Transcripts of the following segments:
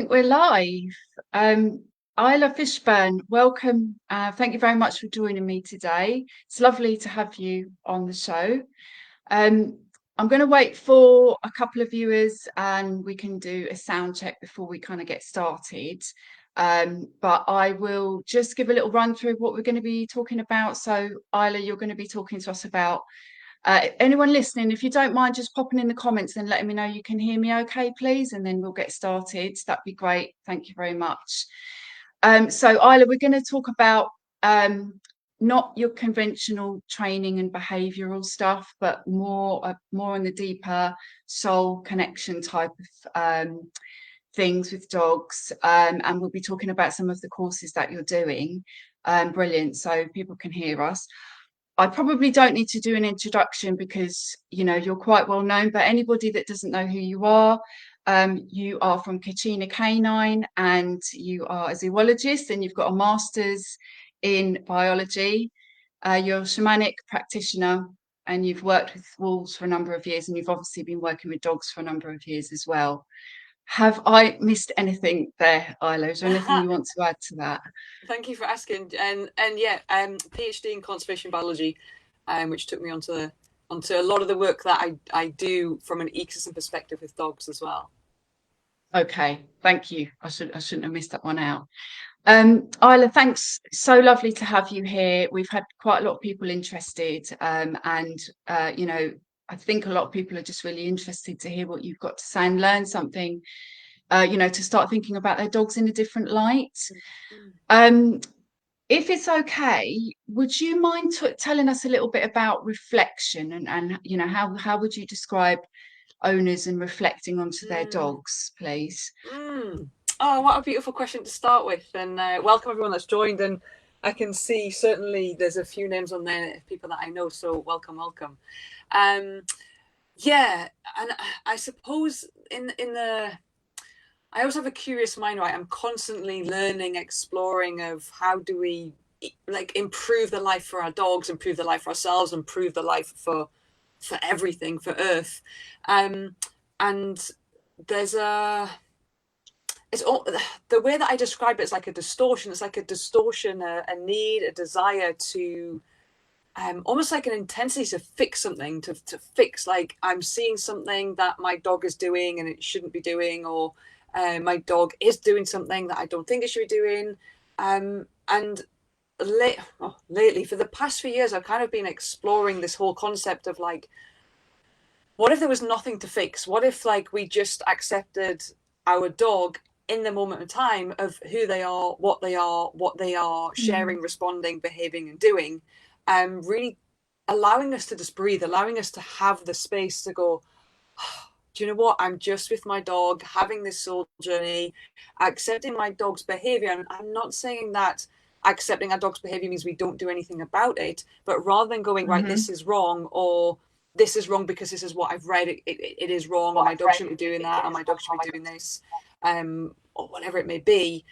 think we're live. Um, Isla Fishburn, welcome. Thank you very much for joining me today. It's lovely to have you on the show. Um, I'm going to wait for a couple of viewers and we can do a sound check before we kind of get started. But I will just give a little run through what we're going to be talking about. So, Isla, you're going to be talking to us about anyone listening, if you don't mind just popping in the comments and letting me know you can hear me okay, please, and then we'll get started. That'd be great. Thank you very much. So Isla, we're going to talk about not your conventional training and behavioural stuff, but more on the deeper soul connection type of things with dogs. And we'll be talking about some of the courses that you're doing. Brilliant. So people can hear us. I probably don't need to do an introduction because, you know, you're quite well known, but anybody that doesn't know who you are from Kachina Canine and you are a zoologist and you've got a master's in biology. You're a shamanic practitioner and you've worked with wolves for a number of years and you've obviously been working with dogs for a number of years as well. Have I missed anything there, Isla? Is there anything you want to add to that? Thank you for asking. And yeah, PhD in conservation biology, which took me onto a lot of the work that I do from an ecosystem perspective with dogs as well. Okay, thank you. I shouldn't have missed that one out. Isla, thanks. So lovely to have you here. We've had quite a lot of people interested, and you know, I think a lot of people are just really interested to hear what you've got to say and learn something. You know, to start thinking about their dogs in a different light. If it's okay, would you mind telling us a little bit about reflection and you know how would you describe owners and reflecting onto their dogs, please? Oh, what a beautiful question to start with. And welcome everyone that's joined. And I can see certainly there's a few names on there, people that I know. So welcome. Yeah, and I suppose in the I always have a curious mind, right? I'm constantly learning, exploring of how do we like improve the life for our dogs, improve the life for ourselves, improve the life for everything, for Earth. And there's it's all the way that I describe it is like a distortion. It's like a distortion, a need, a desire to almost like an intensity to fix something, to fix, like I'm seeing something that my dog is doing and it shouldn't be doing, or my dog is doing something that I don't think it should be doing. And lately, for the past few years, I've kind of been exploring this whole concept of like, what if there was nothing to fix? What if like we just accepted our dog in the moment of time of who they are, what they are, sharing, responding, behaving, and doing, really allowing us to just breathe, allowing us to have the space to go, do you know what? I'm just with my dog, having this soul journey, accepting my dog's behavior. And I'm not saying that accepting our dog's behavior means we don't do anything about it, but rather than going, right, this is wrong, or this is wrong because this is what I've read, it is wrong, or my dog shouldn't be doing that, or my dog should be doing this, or whatever it may be.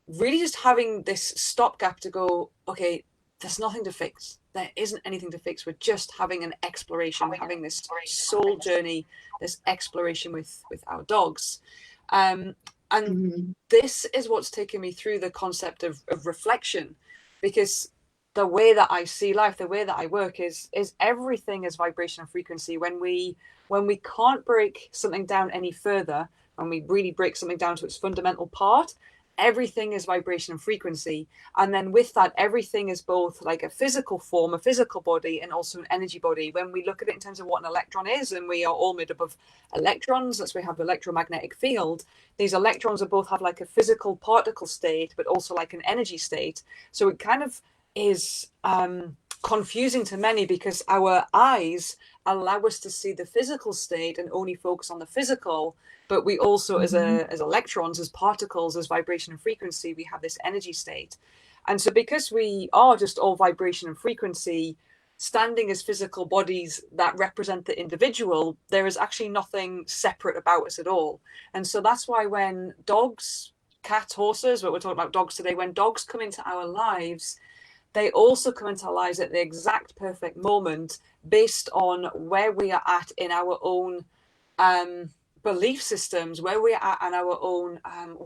Really just having this stopgap to go, okay, there's nothing to fix. There isn't anything to fix. We're just having an exploration. We're having this soul journey, this exploration with our dogs. And this is what's taken me through the concept of reflection, because the way that I see life, the way that I work is everything is vibration and frequency. When we can't break something down any further, when we really break something down to its fundamental part, everything is vibration and frequency. And then with that, everything is both like a physical form, a physical body, and also an energy body. When we look at it in terms of what an electron is, and we are all made up of electrons, that's why we have the electromagnetic field. These electrons are both have like a physical particle state, but also like an energy state. So it kind of is confusing to many, because our eyes allow us to see the physical state and only focus on the physical, but we also as electrons, as particles, as vibration and frequency, we have this energy state. And so because we are just all vibration and frequency, standing as physical bodies that represent the individual, there is actually nothing separate about us at all. And so that's why when dogs, cats, horses, but we're talking about dogs today, when dogs come into our lives, they also come into our lives at the exact perfect moment based on where we are at in our own belief systems, where we're at on our own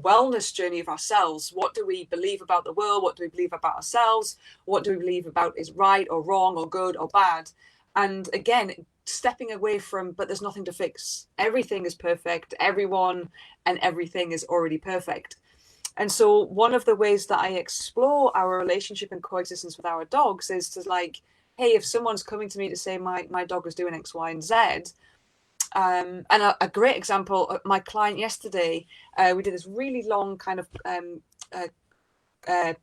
wellness journey of ourselves. What do we believe about the world? What do we believe about ourselves? What do we believe about is right or wrong or good or bad? And again, stepping away from, but there's nothing to fix. Everything is perfect. Everyone and everything is already perfect. And so one of the ways that I explore our relationship and coexistence with our dogs is to like, hey, if someone's coming to me to say my dog is doing X, Y, and Z, and a great example, my client yesterday, we did this really long kind of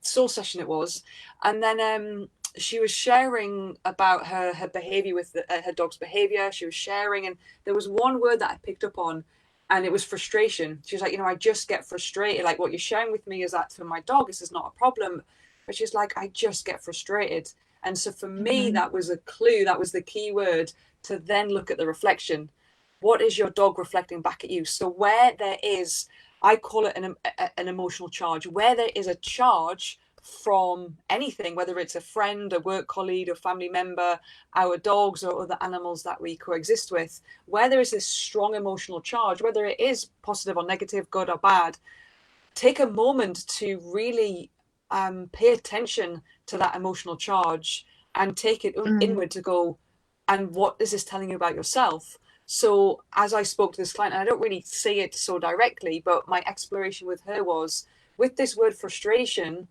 soul session it was, and then she was sharing about her behavior with her dog's behavior. She was sharing, and there was one word that I picked up on, and it was frustration. She was like, I just get frustrated. Like, what you're sharing with me is that for my dog, this is not a problem, but she's like, I just get frustrated. And so for me, Mm-hmm. that was a clue. That was the key word to then look at the reflection. What is your dog reflecting back at you? So where there is, I call it an emotional charge, where there is a charge from anything, whether it's a friend, a work colleague, a family member, our dogs or other animals that we coexist with, where there is this strong emotional charge, whether it is positive or negative, good or bad, take a moment to really pay attention to that emotional charge and take it Mm. inward to go, and what is this telling you about yourself? So as I spoke to this client, and I don't really say it so directly, but my exploration with her was, with this word frustration,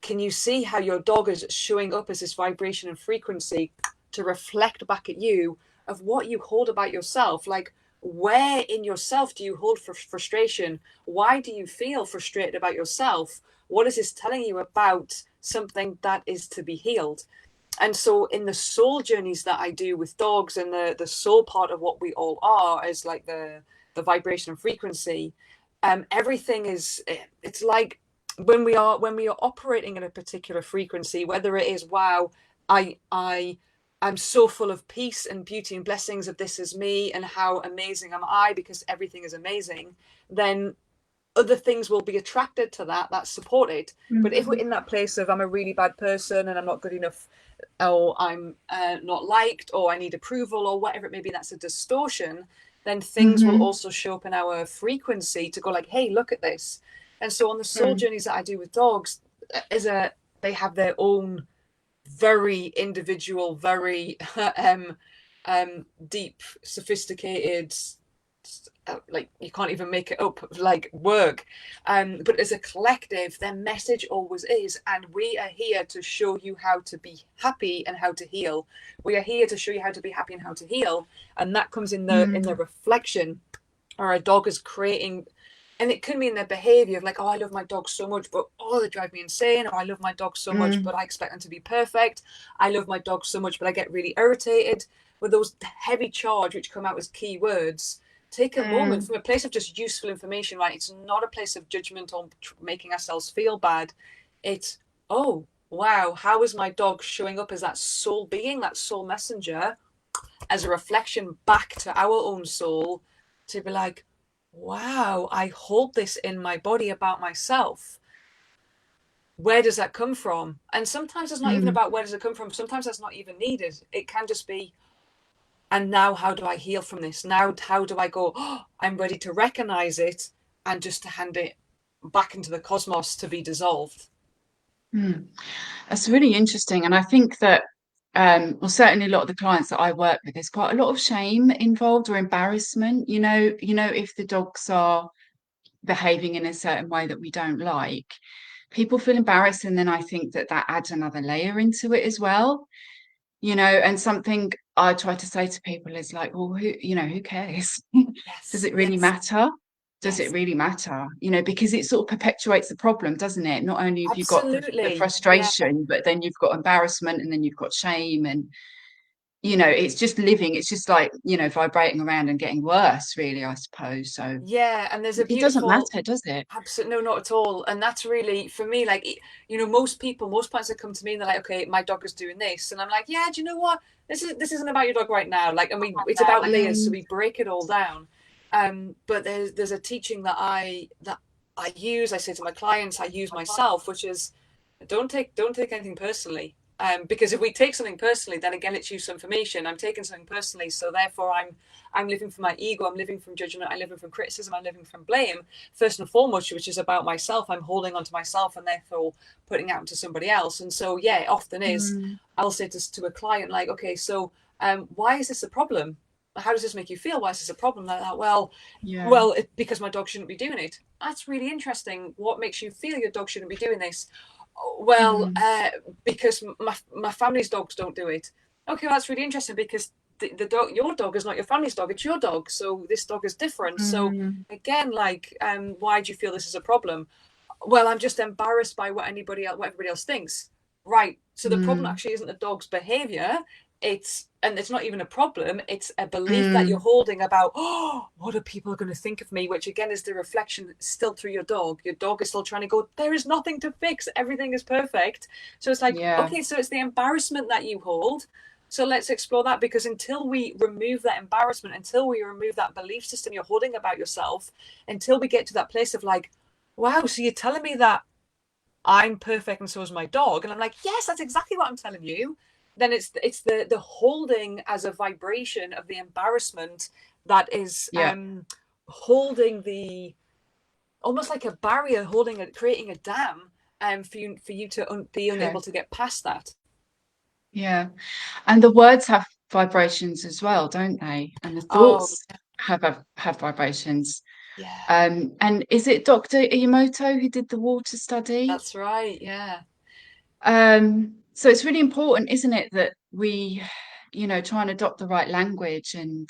can you see how your dog is showing up as this vibration and frequency to reflect back at you of what you hold about yourself? Like, where in yourself do you hold frustration? Why do you feel frustrated about yourself? What is this telling you about something that is to be healed? And so in the soul journeys that I do with dogs, and the soul part of what we all are is like the vibration and frequency, everything is, it's like when we are operating at a particular frequency, whether it is, wow, I'm so full of peace and beauty and blessings of this is me, and how amazing am I because everything is amazing, then other things will be attracted to that support it. But if we're Mm-hmm. in that place of, I'm a really bad person and I'm not good enough, or I'm not liked, or I need approval, or whatever it may be, that's a distortion, then things will Mm-hmm. also show up in our frequency to go like, hey, look at this. And so on the soul Mm. journeys that I do with dogs, they have their own very individual, very deep, sophisticated, like you can't even make it up, like work. But as a collective, their message always is, and we are here to show you how to be happy and how to heal. We are here to show you how to be happy and how to heal, and that comes in the Mm. reflection, or a dog is creating. And it can be in their behavior of like, oh, I love my dog so much, but oh, they drive me insane. Or I love my dog so much, Mm. but I expect them to be perfect. I love my dog so much, but I get really irritated. With those heavy charge, which come out as key words, take a moment Mm. from a place of just useful information, right? It's not a place of judgment or making ourselves feel bad. It's, oh, wow, how is my dog showing up as that soul being, that soul messenger, as a reflection back to our own soul, to be like, wow, I hold this in my body about myself. Where does that come from? And sometimes it's not even Mm. about where does it come from. Sometimes that's not even needed. It can just be, and now how do I heal from this? Now, how do I go, oh, I'm ready to recognize it and just to hand it back into the cosmos to be dissolved. Mm. That's really interesting. And I think that, well, certainly a lot of the clients that I work with, there's quite a lot of shame involved or embarrassment. If the dogs are behaving in a certain way that we don't like, people feel embarrassed, and then I think that that adds another layer into it as well. And something I try to say to people is like, well, who cares? Does Yes, it really yes, matter? Does it yes, really matter? Because it sort of perpetuates the problem, doesn't it? Not only have you got the absolutely. Yeah. frustration, but then you've got embarrassment, and then you've got shame, and it's just living. It's just like, vibrating around and getting worse, really, I suppose. So Yeah, and there's a it doesn't beautiful, matter, does it? absolutely, no, not at all. And that's really, for me, like, most people, most clients that come to me and they're like, okay, my dog is doing this. And I'm like, yeah, do you know what? This isn't about your dog right now. Like, and it's about layers, so Mm, we break it all down. But there's a teaching that I use, I say to my clients, I use myself, which is don't take anything personally. Because if we take something personally, then again, it's used information. I'm taking something personally, so therefore I'm living from my ego, I'm living from judgment, I'm living from criticism, I'm living from blame, first and foremost, which is about myself. I'm holding on to myself and therefore putting out to somebody else. And so, yeah, it often is. Mm, I'll say to a client, like, okay, so why is this a problem? How does this make you feel? Why is this a problem? Like that? yeah. Because my dog shouldn't be doing it. That's really interesting. What makes you feel your dog shouldn't be doing this? Well, Mm, because my family's dogs don't do it. Okay, well, that's really interesting because the dog, your dog is not your family's dog, it's your dog. So this dog is different. So mm, again, like, why do you feel this is a problem? Well, I'm just embarrassed by what everybody else thinks. Right. So the problem mm, actually isn't the dog's behavior. It's not even a problem. It's a belief that you're mm, holding about, oh, what are people going to think of me? Which again is the reflection still through your dog. Your dog is still trying to go, there is nothing to fix. Everything is perfect. So it's like, yeah. okay, so it's the embarrassment that you hold. So let's explore that, because until we remove that embarrassment, until we remove that belief system you're holding about yourself, until we get to that place of like, wow, so you're telling me that I'm perfect and so is my dog, and I'm like, yes, that's exactly what I'm telling you. Then it's the holding as a vibration of the embarrassment that is Yeah. holding the, almost like a barrier, holding it, creating a dam, for you to be Okay. unable to get past that. Yeah. And the words have vibrations as well, don't they? And the Oh thoughts have vibrations. yeah, And is it Dr. Emoto who did the water study? that's right. Yeah, So it's really important, isn't it, that we, try and adopt the right language and,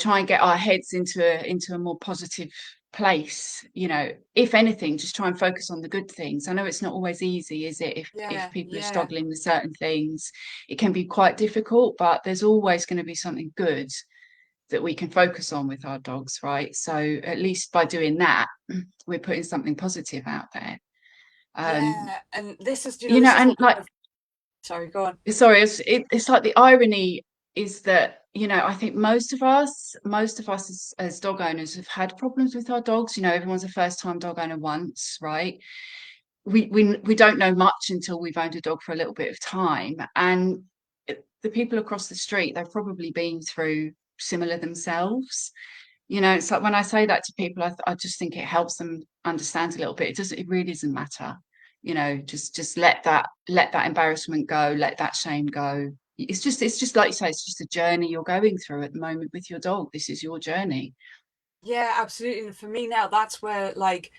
try and get our heads into a more positive place. If anything, just try and focus on the good things. I know it's not always easy, is it? If yeah, people are yeah. struggling with certain things, it can be quite difficult, but there's always going to be something good that we can focus on with our dogs, right? So at least by doing that, we're putting something positive out there. Um, Yeah, and this is, this is and what kind like, of, sorry, go on. sorry, it's like the irony is that, I think most of us as dog owners have had problems with our dogs. Everyone's a first time dog owner once, right? We don't know much until we've owned a dog for a little bit of time, and the people across the street, they've probably been through similar themselves. It's like when I say that to people, I just think it helps them understand a little bit. It really doesn't matter. Just let that embarrassment go, let that shame go. It's just like you say, it's just a journey you're going through at the moment with your dog. This is your journey. Yeah, absolutely. And for me now, that's where, like,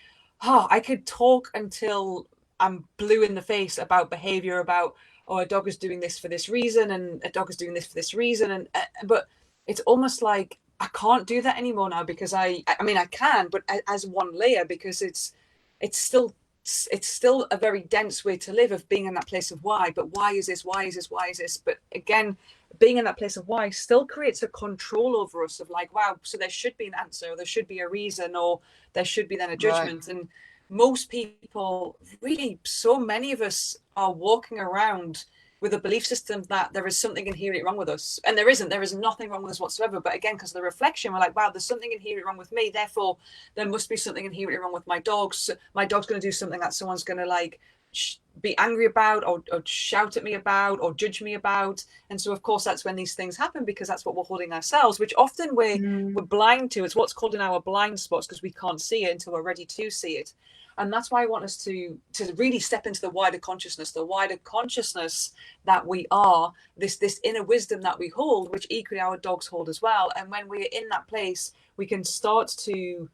I could talk until I'm blue in the face about behavior, about, oh, a dog is doing this for this reason, and a dog is doing this for this reason, and but it's almost like I can't do that anymore now, because I mean, I can, but as one layer, because it's still it's still a very dense way to live, of being in that place of why. But why is this? Why is this? Why is this? But again, being in that place of why still creates a control over us of like, wow, so there should be an answer, or there should be a reason, or there should be then a Right. judgment. And most people, really, so many of us are walking around with a belief system that there is something inherently wrong with us. And there is nothing wrong with us whatsoever. But again, because of the reflection, we're like, wow, there's something inherently wrong with me. Therefore, there must be something inherently wrong with my dogs. My dog's going to do something that someone's going to like be angry about, or shout at me about, or judge me about. And so of course that's when these things happen, because that's what we're holding ourselves, which often we're Mm, blind to. It's what's called in our blind spots, because we can't see it until we're ready to see it. And that's why I want us to really step into the wider consciousness that we are, this inner wisdom that we hold, which equally our dogs hold as well. And when we're in that place, we can start to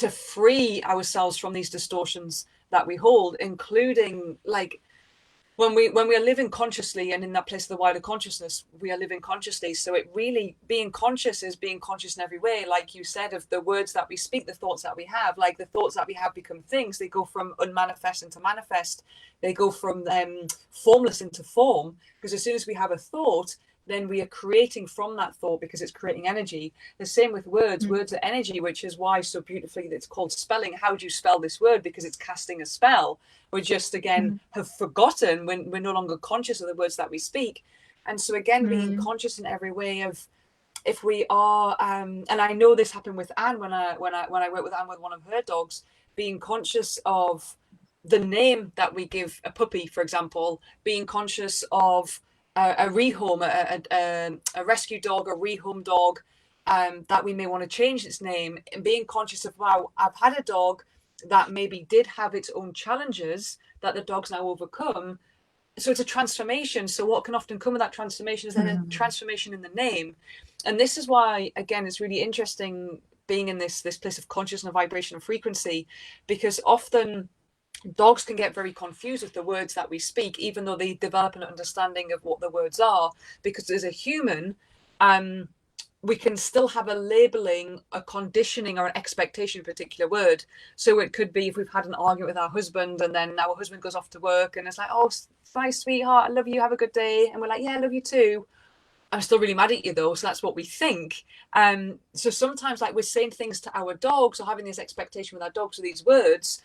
free ourselves from these distortions that we hold, including like when we are living consciously, and in that place of the wider consciousness, we are living consciously. So it really, being conscious is being conscious in every way, like you said, of the words that we speak, the thoughts that we have. Like, the thoughts that we have become things. They go from unmanifest into manifest. They go from formless into form, because as soon as we have a thought, then we are creating from that thought, because it's creating energy. The same with words. mm, Words are energy, which is why so beautifully it's called spelling. How do you spell this word? Because it's casting a spell. We just, again, mm, have forgotten, when we're no longer conscious of the words that we speak. And so again, being mm, conscious in every way of, if we are, and I know this happened with Anne, when I worked with Anne with one of her dogs, being conscious of the name that we give a puppy, for example, being conscious of a rehome, a rescue dog, a rehome dog, that we may want to change its name, and being conscious of, wow, I've had a dog that maybe did have its own challenges that the dog's now overcome. So it's a transformation. So what can often come with that transformation is then a transformation in the name. And this is why, again, it's really interesting being in this place of consciousness, vibration, and frequency, because often dogs can get very confused with the words that we speak, even though they develop an understanding of what the words are. Because as a human, we can still have a labeling, a conditioning, or an expectation of a particular word. So it could be if we've had an argument with our husband, and then our husband goes off to work and it's like, oh, bye, sweetheart, I love you, have a good day. And we're like, yeah, I love you too. I'm still really mad at you though. So that's what we think. So sometimes, like, we're saying things to our dogs or having this expectation with our dogs with these words,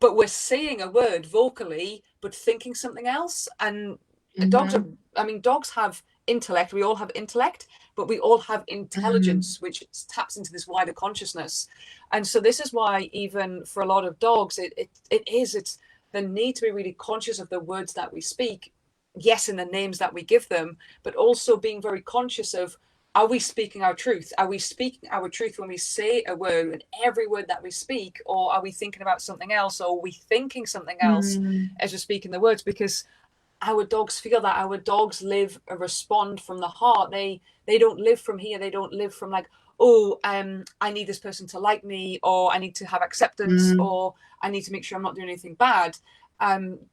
but we're saying a word vocally, but thinking something else. And dogs have intellect. We all have intellect, but we all have intelligence, which taps into this wider consciousness. And so this is why, even for a lot of dogs, it's the need to be really conscious of the words that we speak. Yes, in the names that we give them, but also being very conscious of, are we speaking our truth? Are we speaking our truth when we say a word, and every word that we speak, or are we thinking about something else, or are we thinking something else as we're speaking the words? Because our dogs feel that. Our dogs live and respond from the heart. They don't live from here. They don't live from like, oh, I need this person to like me, or I need to have acceptance, or I need to make sure I'm not doing anything bad.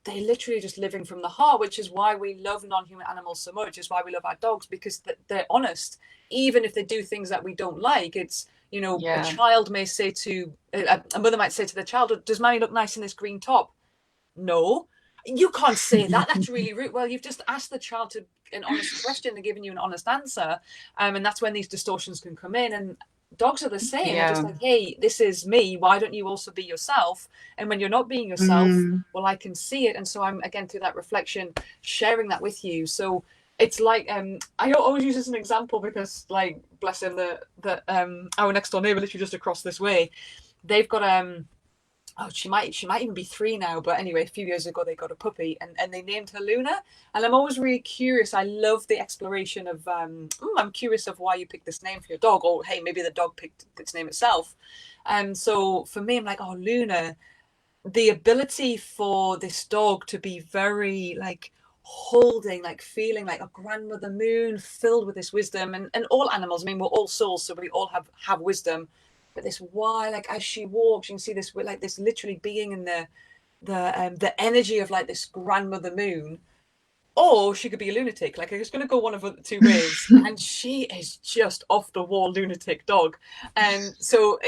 They literally just living from the heart, which is why we love non-human animals so much. Is why we love our dogs, because they're honest, even if they do things that we don't like. It's, a child may say to a mother might say to the child, does mommy look nice in this green top? No, you can't say that. That's really rude. Well, you've just asked the child an honest question. They're giving you an honest answer, and that's when these distortions can come in. And dogs are the same. They're just like, hey, this is me. Why don't you also be yourself? And when you're not being yourself, well, I can see it. And so I'm, again, through that reflection, sharing that with you. So it's like, I always use this as an example because, like, bless him, our next door neighbor, literally just across this way, they've got she might even be 3 now, but anyway, a few years ago they got a puppy, and they named her Luna. And I'm always really curious. I love the exploration of I'm curious of why you picked this name for your dog, or hey, maybe the dog picked its name itself. And so for me, I'm like, oh, Luna, the ability for this dog to be very like holding, like feeling like a grandmother moon, filled with this wisdom. And all animals, I mean, we're all souls, so we all have wisdom. But this why, like, as she walks, you can see this, like, this literally being in the energy of like this grandmother moon. Or she could be a lunatic. Like, it's going to go one of the two ways. And she is just off the wall lunatic dog. And so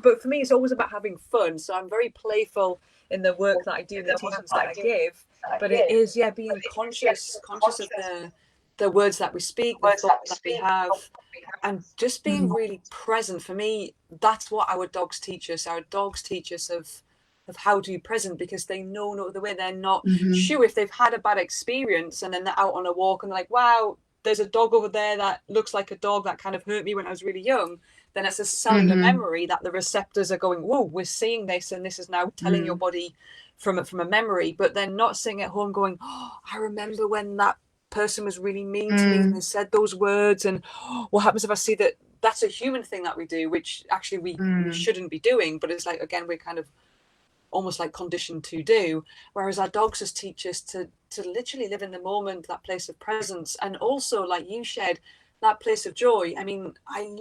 but for me, it's always about having fun. So I'm very playful in the work that I do, the teachings that I give. But it is, being conscious of the words that we speak, the thoughts that we have, and just being really present. For me, that's what our dogs teach us. Our dogs teach us of how to be present, because they know no other way. They're not sure if they've had a bad experience and then they're out on a walk and they're like, wow, there's a dog over there that looks like a dog that kind of hurt me when I was really young. Then it's a cellular memory that the receptors are going, whoa, we're seeing this, and this is now telling your body from a memory. But they're not sitting at home going, oh, I remember when that person was really mean to me and they said those words, and what happens if I see that? That's a human thing that we do, which actually we shouldn't be doing. But it's like, again, we're kind of almost like conditioned to do, whereas our dogs just teach us to literally live in the moment, that place of presence. And also, like you shared, that place of joy. I mean, I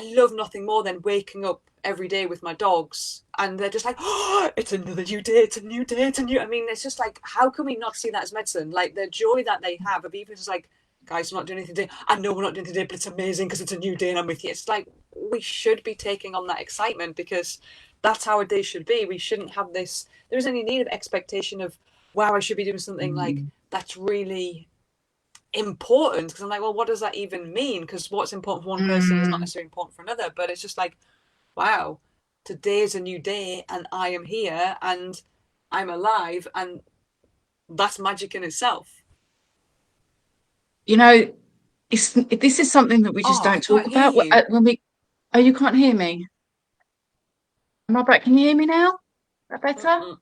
love nothing more than waking up every day with my dogs, and they're just like, oh, it's another new day, it's a new day, it's a new, I mean, it's just like, how can we not see that as medicine? Like, the joy that they have of even just like, guys, we're not doing anything today. I know we're not doing today, but it's amazing because it's a new day and I'm with you. It's like, we should be taking on that excitement, because that's how a day should be. We shouldn't have this, there isn't any need of expectation of, wow, I should be doing something like that's really important. Because I'm like, well, what does that even mean? Because what's important for one person is not necessarily important for another. But it's just like, wow, today's a new day and I am here and I'm alive, and that's magic in itself. This is something that we just don't talk about when we. Oh, you can't hear me? Am I back? Can you hear me now? Is that better?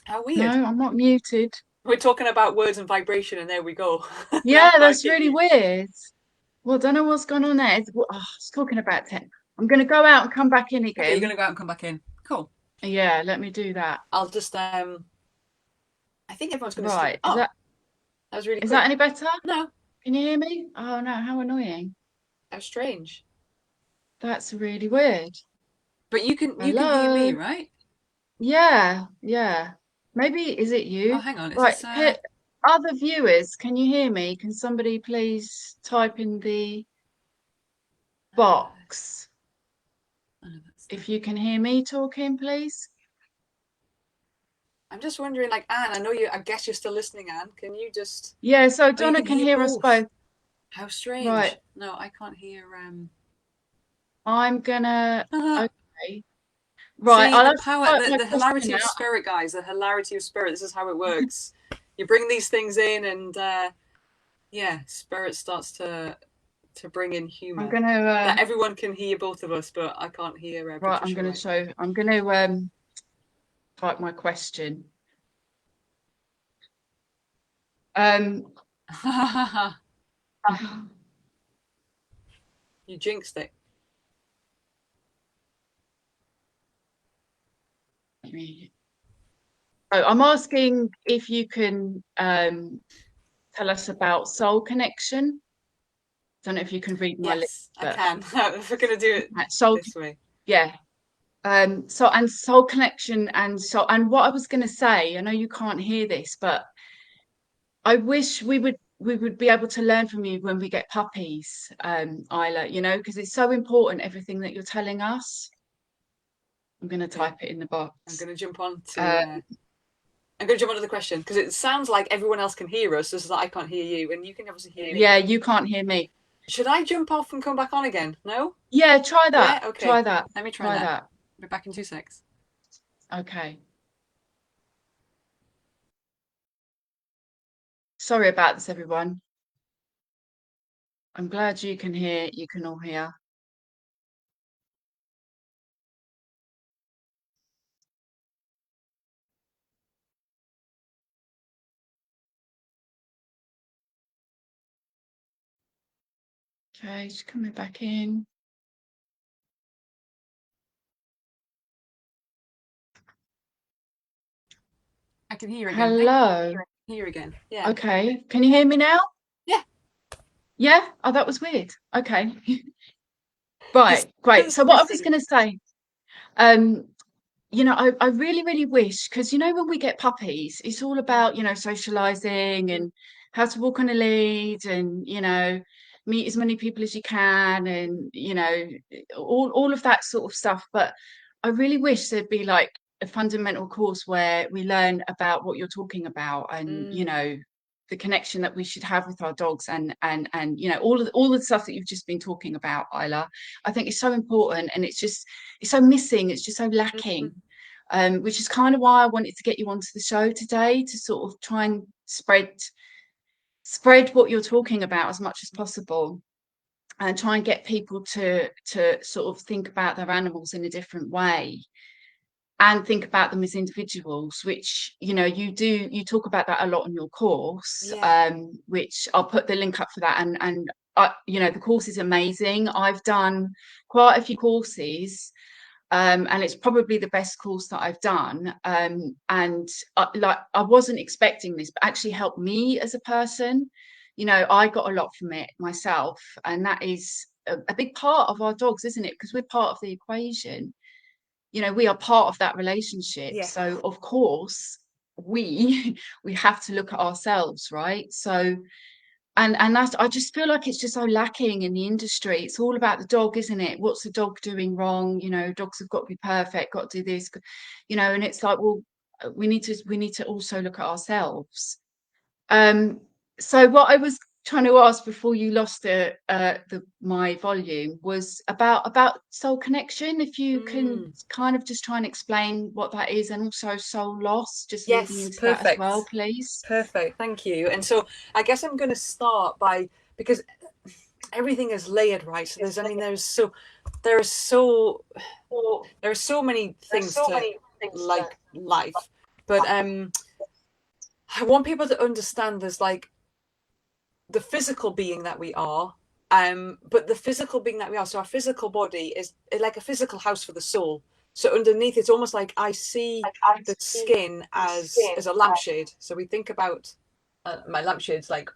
How No, weird. I'm not muted. We're talking about words and vibration, and there we go. Now Yeah, I can't that's hear really you. weird. Well, I don't know what's going on there. It's talking about tech. I'm going to go out and come back in Okay, you're again. gonna go out and come back in. Cool. Yeah, let me do that. I'll just I think everyone's gonna still. Right. Oh, that was really Is that quick. any better? No, Can you hear me? Oh no, how annoying. how strange. That's really weird. But you can hear me, Hello? right? Yeah, yeah. Maybe is it Oh, you? hang on. Is Right, this other viewers, can you hear me? Can somebody please type in the box oh, no, that's if you can hear me talking, please? I'm just wondering, like Anne. I know you. I guess you're still listening, Anne. Can you just? Yeah, so Oh, you Donna can can hear hear us both. both. How Right. strange. No, I can't hear. I'm gonna okay. Right, See I'll the have to power, type the my the question hilarity of out. spirit, guys. The hilarity of spirit. This is how it works. You bring these things in, and yeah, spirit starts to bring in I'm humor. gonna That everyone can hear both of us, but I can't hear right, I'm Patricia gonna right now. show I'm gonna type my question. Um You jinxed it. oh, I'm asking if you can tell us about soul connection. Don't know if you can read my lips, Yes, I but can. If we're gonna do it soul, this way. yeah. So and soul connection and what I was going to say, I know you can't hear this, but I wish we would be able to learn from you when we get puppies, Isla, because it's so important everything that you're telling us. I'm going to Yeah, type it in the I'm box. gonna jump on to. Uh, I'm gonna jump onto the question because it sounds like everyone else can hear us, just that I can't hear you, and you can obviously hear me. yeah, you can't hear me. Should I jump off and come back on again? No? Yeah, try that. Yeah? Okay. Try that. Let me try Try that. that. Be back in 2 secs. Okay. Sorry about this, everyone. I'm glad you can hear. You can all hear. Okay, she's coming back in. I can hear again. Thank Hello. you. Hear again. Yeah. Okay. Can you hear me now? Yeah. Yeah? Oh, that was weird. Okay. Because Right, great. because So what I was listen. going to say, um, I really, really wish, because when we get puppies, it's all about, socializing and how to walk on a lead and, meet as many people as you can and, all of that sort of stuff. But I really wish there'd be like a fundamental course where we learn about what you're talking about and, Mm, the connection that we should have with our dogs and all the stuff that you've just been talking about, Isla. I think it's so important and it's so missing, it's just so lacking, mhm, which is kind of why I wanted to get you onto the show today to sort of try and spread what you're talking about as much as possible and try and get people to sort of think about their animals in a different way and think about them as individuals, which you talk about that a lot on your course, yeah. which I'll put the link up for that. And the course is amazing. I've done quite a few courses, and it's probably the best course that I've done. And like I wasn't expecting this, but actually helped me as a person. I got a lot from it myself, and that is a big part of our dogs, isn't it? Because we're part of the equation. We are part of that relationship. Yeah. So of course we we have to look at ourselves, right? So and that's I just feel like it's just so lacking in the industry. It's all about the dog, isn't it? What's the dog doing wrong? Dogs have got to be perfect, got to do this, and it's like, well, we need to also look at ourselves. um so what I was trying to ask before you lost my volume was about soul connection, if you can Mm, kind of just try and explain what that is, and also soul loss, just leading yes. into that as well, Perfect. please. Perfect. Thank you. And so I guess I'm going to start by because everything is layered, right? So there's, I mean, there are so there are so many things to like life, But I want people to understand there's like the physical being that we are, but the physical being that we are. So our physical body is like a physical house for the soul. So underneath, it's almost like I see the skin as a lampshade. So we think about my lampshades like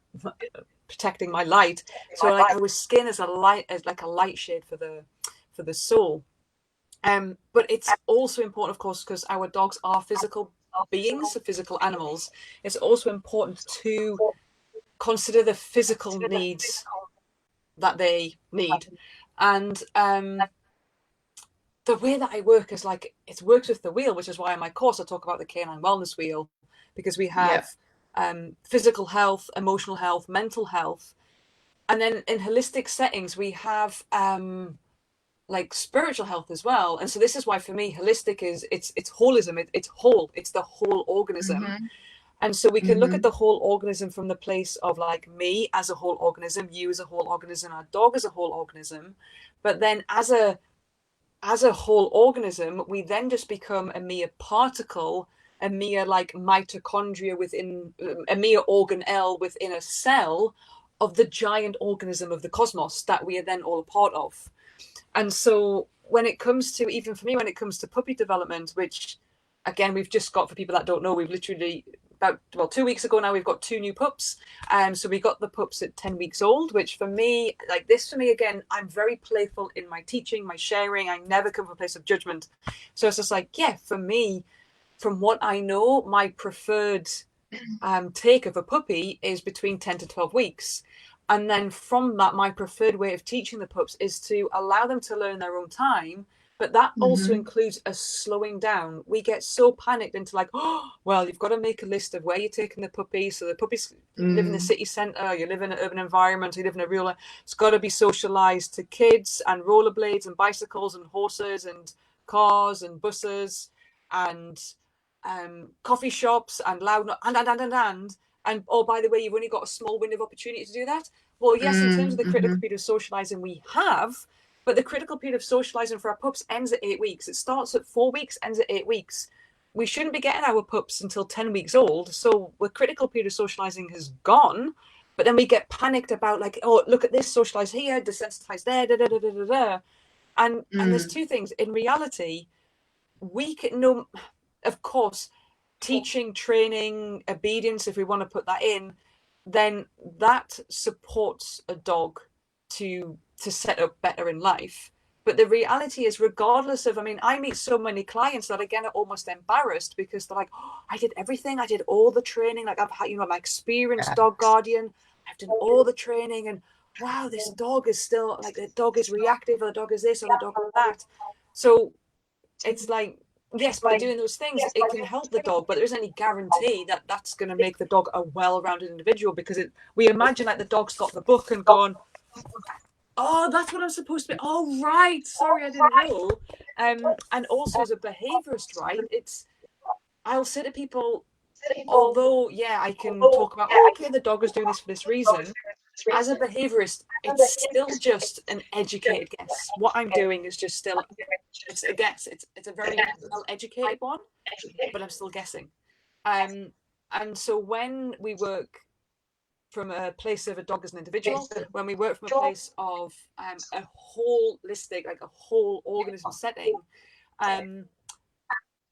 protecting my light. So like our skin is a light, as like a light shade for the soul. But it's also important, of course, because our dogs are physical beings, so physical animals. It's also important to consider the physical needs that they need. And the way that I work is like it works with the wheel, which is why in my course I talk about the canine wellness wheel, because we have physical health, emotional health, mental health, and then in holistic settings we have like spiritual health as well. And so this is why for me holistic is it's holism, it's whole, it's the whole organism. Mm-hmm. And so we can look Mm-hmm. at the whole organism from the place of like me as a whole organism, you as a whole organism, our dog as a whole organism. But then as a whole organism, we then just become a mere particle, a mere like mitochondria within a mere organelle within a cell of the giant organism of the cosmos that we are then all a part of. And so when it comes to, even for me, when it comes to puppy development, which again, we've just got, for people that don't know, we've literally about, well, 2 weeks ago now, we've got 2 new pups. So we got the pups at 10 weeks old, which for me, like this for me, again, I'm very playful in my teaching, my sharing. I never come from a place of judgment. So it's just like, yeah, for me, from what I know, my preferred take of a puppy is between 10 to 12 weeks. And then from that, my preferred way of teaching the pups is to allow them to learn their own time. But that also Mm-hmm. includes a slowing down. We get so panicked into like, oh, well, you've got to make a list of where you're taking the puppy. So the puppies live in the city centre, you live in an urban environment, you live in a rural. It's got to be socialised to kids and rollerblades and bicycles and horses and cars and buses and coffee shops and loud and oh, by the way, you've only got a small window of opportunity to do that. Well, yes, in terms of the critical Mm-hmm. period of socializing we have, but the critical period of socializing for our pups ends at 8 weeks. It starts at 4 weeks, ends at 8 weeks. We shouldn't be getting our pups until 10 weeks old. So the critical period of socializing has gone, but then we get panicked about like, oh, look at this, socialize here, desensitize there, da da da da da da. And there's two things. In reality, we can know, of course, teaching, training, obedience, if we want to put that in, then that supports a dog to set up better in life. But the reality is, regardless of, I mean, I meet so many clients that again are almost embarrassed because they're like, oh, I did everything, I did all the training, like I've had, I'm an experienced dog guardian, I've done all the training, and wow, this dog is still like, the dog is reactive, or the dog is this, or the dog is that. So it's like, yes, by doing those things it can help the dog, but there isn't any guarantee that that's going to make the dog a well-rounded individual, because we imagine like the dog's got the book and gone, oh, that's what I'm supposed to be, oh right, sorry, I didn't know. And also as a behaviorist, right, it's, I'll say to people, although yeah, I can talk about, oh, okay, the dog is doing this for this reason, as a behaviorist, it's still just an educated guess. What I'm doing is just still, it's a guess. It's a very well educated one, but I'm still guessing. And so when we work from a place of a dog as an individual, when we work from a place of a holistic, like a whole organism setting, um,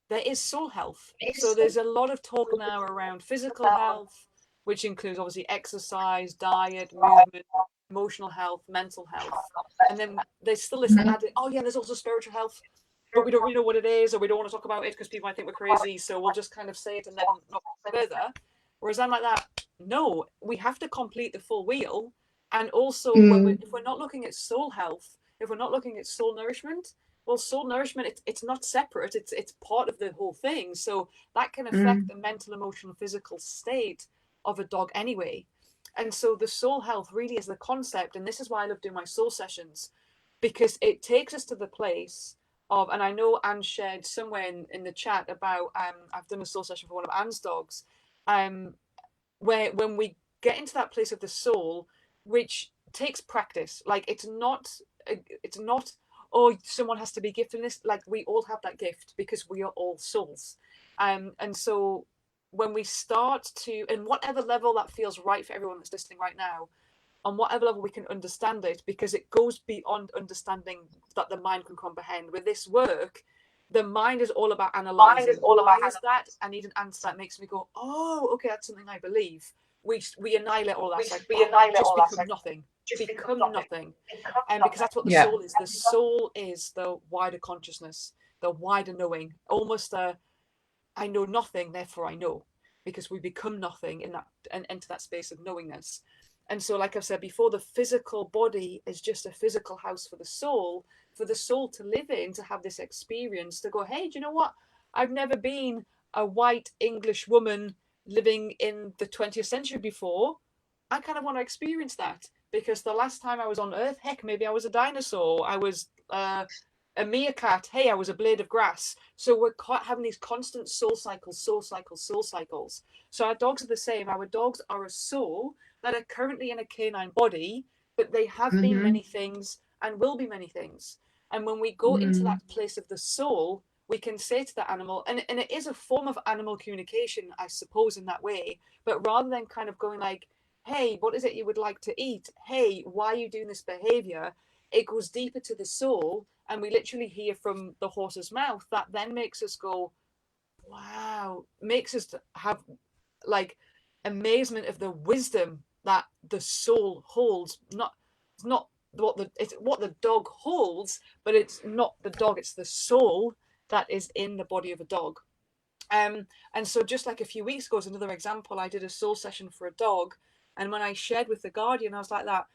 there is soul health. So there's a lot of talk now around physical health, which includes obviously exercise, diet, movement, emotional health, mental health. And then there's still this added, oh yeah, there's also spiritual health, but we don't really know what it is, or we don't want to talk about it because people might think we're crazy. So we'll just kind of say it and then not further. Whereas I'm like that, no, we have to complete the full wheel. And also if we're not looking at soul health, if we're not looking at soul nourishment, well, soul nourishment, it's not separate, it's part of the whole thing. So that can affect the mental, emotional, physical state of a dog anyway. And so the soul health really is the concept, and this is why I love doing my soul sessions, because it takes us to the place of, and I know Anne shared somewhere in the chat about I've done a soul session for one of Anne's dogs, where when we get into that place of the soul, which takes practice, like it's not oh, someone has to be gifted in this. Like, we all have that gift because we are all souls. And so when we start to, and whatever level that feels right for everyone that's listening right now, on whatever level we can understand it, because it goes beyond understanding that the mind can comprehend. With this work, the mind is all about analyzing. Why is that? I need an answer that makes me go, oh, okay, that's something I believe. We annihilate all that. It's like, just become nothing. Become nothing. And because that's what the Yeah. soul is. The soul is the wider consciousness, the wider knowing, almost a I know nothing, therefore I know, because we become nothing in that and enter that space of knowingness. And so, like I've said before, the physical body is just a physical house for the soul to live in, to have this experience, to go, hey, do you know what? I've never been a white English woman living in the 20th century before. I kind of want to experience that, because the last time I was on Earth, heck, maybe I was a dinosaur. I was a meerkat. Hey, I was a blade of grass. So we're having these constant soul cycles, soul cycles, soul cycles. So our dogs are the same. Our dogs are a soul that are currently in a canine body, but they have been Mm-hmm. many things and will be many things. And when we go into Mm. that place of the soul, we can say to the animal, and it is a form of animal communication, I suppose, in that way. But rather than kind of going like, hey, what is it you would like to eat? Hey, why are you doing this behavior? It goes deeper to the soul, and we literally hear from the horse's mouth. That then makes us go, wow, makes us have like amazement of the wisdom that the soul holds. It's not it's what the dog holds, but it's not the dog, it's the soul that is in the body of a dog. And so just like a few weeks ago, as another example, I did a soul session for a dog, and when I shared with the guardian, I was like that.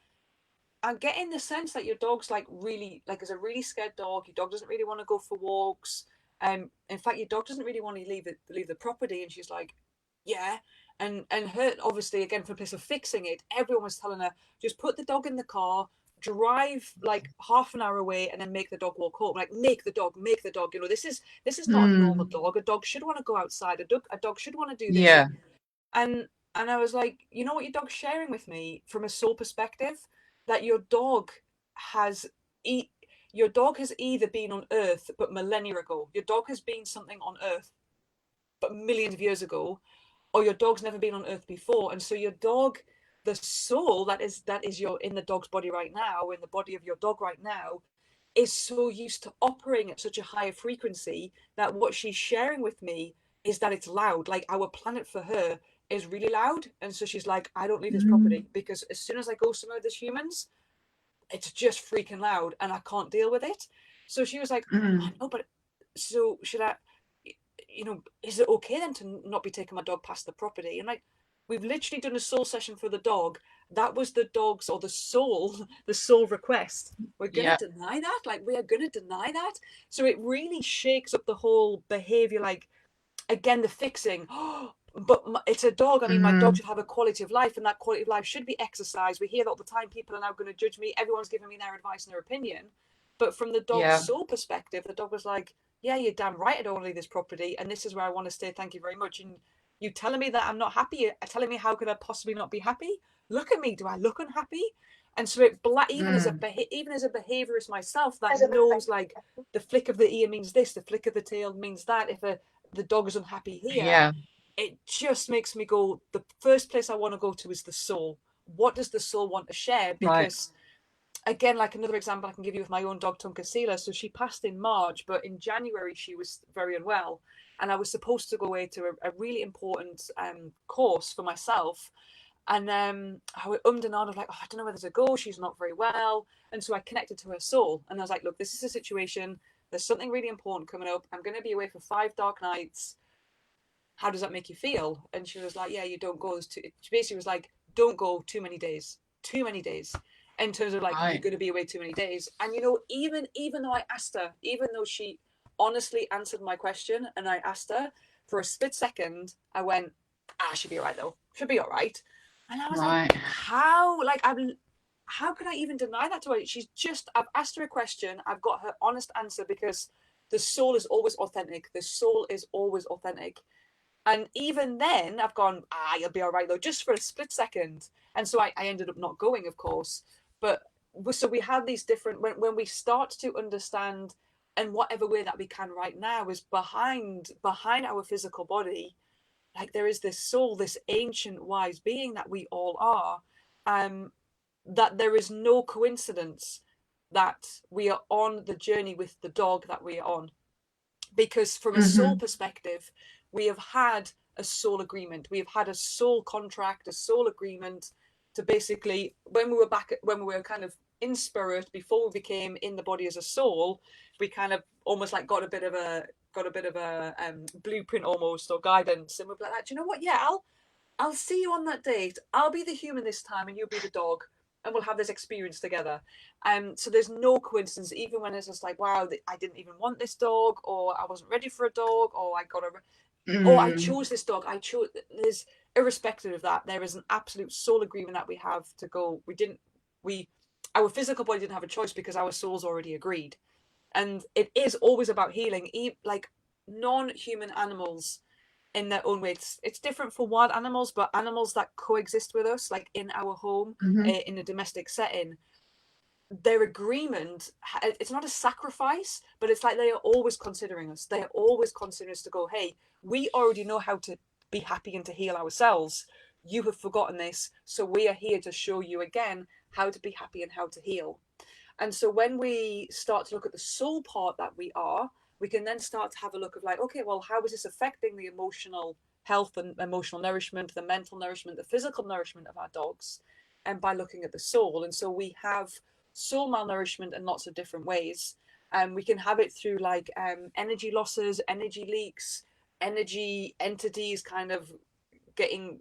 I'm getting the sense that your dog's like really like is a really scared dog. Your dog doesn't really want to go for walks. In fact, your dog doesn't really want to leave the property. And she's like, yeah. And her obviously again from a place of fixing it, everyone was telling her just put the dog in the car, drive like half an hour away, and then make the dog walk home. Like make the dog. You know, this is not a normal Mm. dog. A dog should want to go outside. A dog should want to do this. Yeah. And I was like, you know what your dog's sharing with me from a soul perspective? That your dog has e- your dog has either been on Earth but millennia ago. Your dog has been something on Earth but millions of years ago, or your dog's never been on Earth before. And so your dog, the soul that is your in the dog's body right now, in the body of your dog right now, is so used to operating at such a higher frequency that what she's sharing with me is that it's loud. Like our planet for her is really loud. And so she's like, I don't leave this Mm. property because as soon as I go somewhere with there's humans, it's just freaking loud and I can't deal with it. So she was like, I Mm. know, but so should I, is it okay then to not be taking my dog past the property? And like, we've literally done a soul session for the dog. That was the dog's or the soul, the soul request. We're going Yeah. to deny that? Like, we are going to deny that? So it really shakes up the whole behavior. Like, again, the fixing. But it's a dog. I mean, my dog Mm. should have a quality of life, and that quality of life should be exercised. We hear that all the time. People are now going to judge me. Everyone's giving me their advice and their opinion. But from the dog's Yeah. soul perspective, the dog was like, yeah, you're damn right I don't want to leave this property, and this is where I want to stay. Thank you very much. And you telling me that I'm not happy, you're telling me how could I possibly not be happy? Look at me. Do I look unhappy? And so even as a Mm. behaviorist myself that knows like the flick of the ear means this, the flick of the tail means that. If the dog is unhappy here, Yeah. it just makes me go, the first place I want to go to is the soul. What does the soul want to share? Right. Because again, like another example I can give you with my own dog Tunkasila. So she passed in March, but in January she was very unwell, and I was supposed to go away to a really important course for myself. And I ummed and ahed of like, oh, I don't know whether to go. She's not very well, and so I connected to her soul, and I was like, look, this is a situation. There's something really important coming up. I'm going to be away for 5 dark nights. How does that make you feel? And she was like, yeah, you don't go. She basically was like, don't go too many days, too many days, in terms of like, you're Right. going to be away too many days. And you know, even though I asked her, even though she honestly answered my question, and I asked her for a split second, I went, she'll be all right though, she'll be all right. And I was like, Right. how could I even deny that to her? I've asked her a question, I've got her honest answer, because the soul is always authentic. The soul is always authentic. And even then, I've gone, you'll be all right though, just for a split second. And so I ended up not going, of course. But so we had these different, when we start to understand in whatever way that we can right now, is behind our physical body, like there is this soul, this ancient wise being that we all are, that there is no coincidence that we are on the journey with the dog that we are on. Because from a soul Mm-hmm. perspective, we have had a soul agreement, we have had a soul contract, a soul agreement to basically, when we were kind of in spirit before we became in the body as a soul, we kind of almost like got a bit of a blueprint almost, or guidance, and we're like, do you know what, yeah, I'll see you on that date. I'll be the human this time and you'll be the dog, and we'll have this experience together. So there's no coincidence, even when it's just like, wow, I didn't even want this dog, or I wasn't ready for a dog, or I Mm. chose this dog. There's, irrespective of that, there is an absolute soul agreement that we have to go. Our physical body didn't have a choice because our souls already agreed. And it is always about healing. Like non-human animals, in their own way. It's different for wild animals, but animals that coexist with us, like in our home, Mm-hmm. in a domestic setting, their agreement, it's not a sacrifice, but it's like they are always considering us. They are always considering us to go, hey, we already know how to be happy and to heal ourselves. You have forgotten this, so we are here to show you again how to be happy and how to heal. And so when we start to look at the soul part that we are, we can then start to have a look of like, okay, well, how is this affecting the emotional health and emotional nourishment, the mental nourishment, the physical nourishment of our dogs? And by looking at the soul. And so we have soul malnourishment in lots of different ways. And we can have it through like energy losses, energy leaks, energy entities kind of getting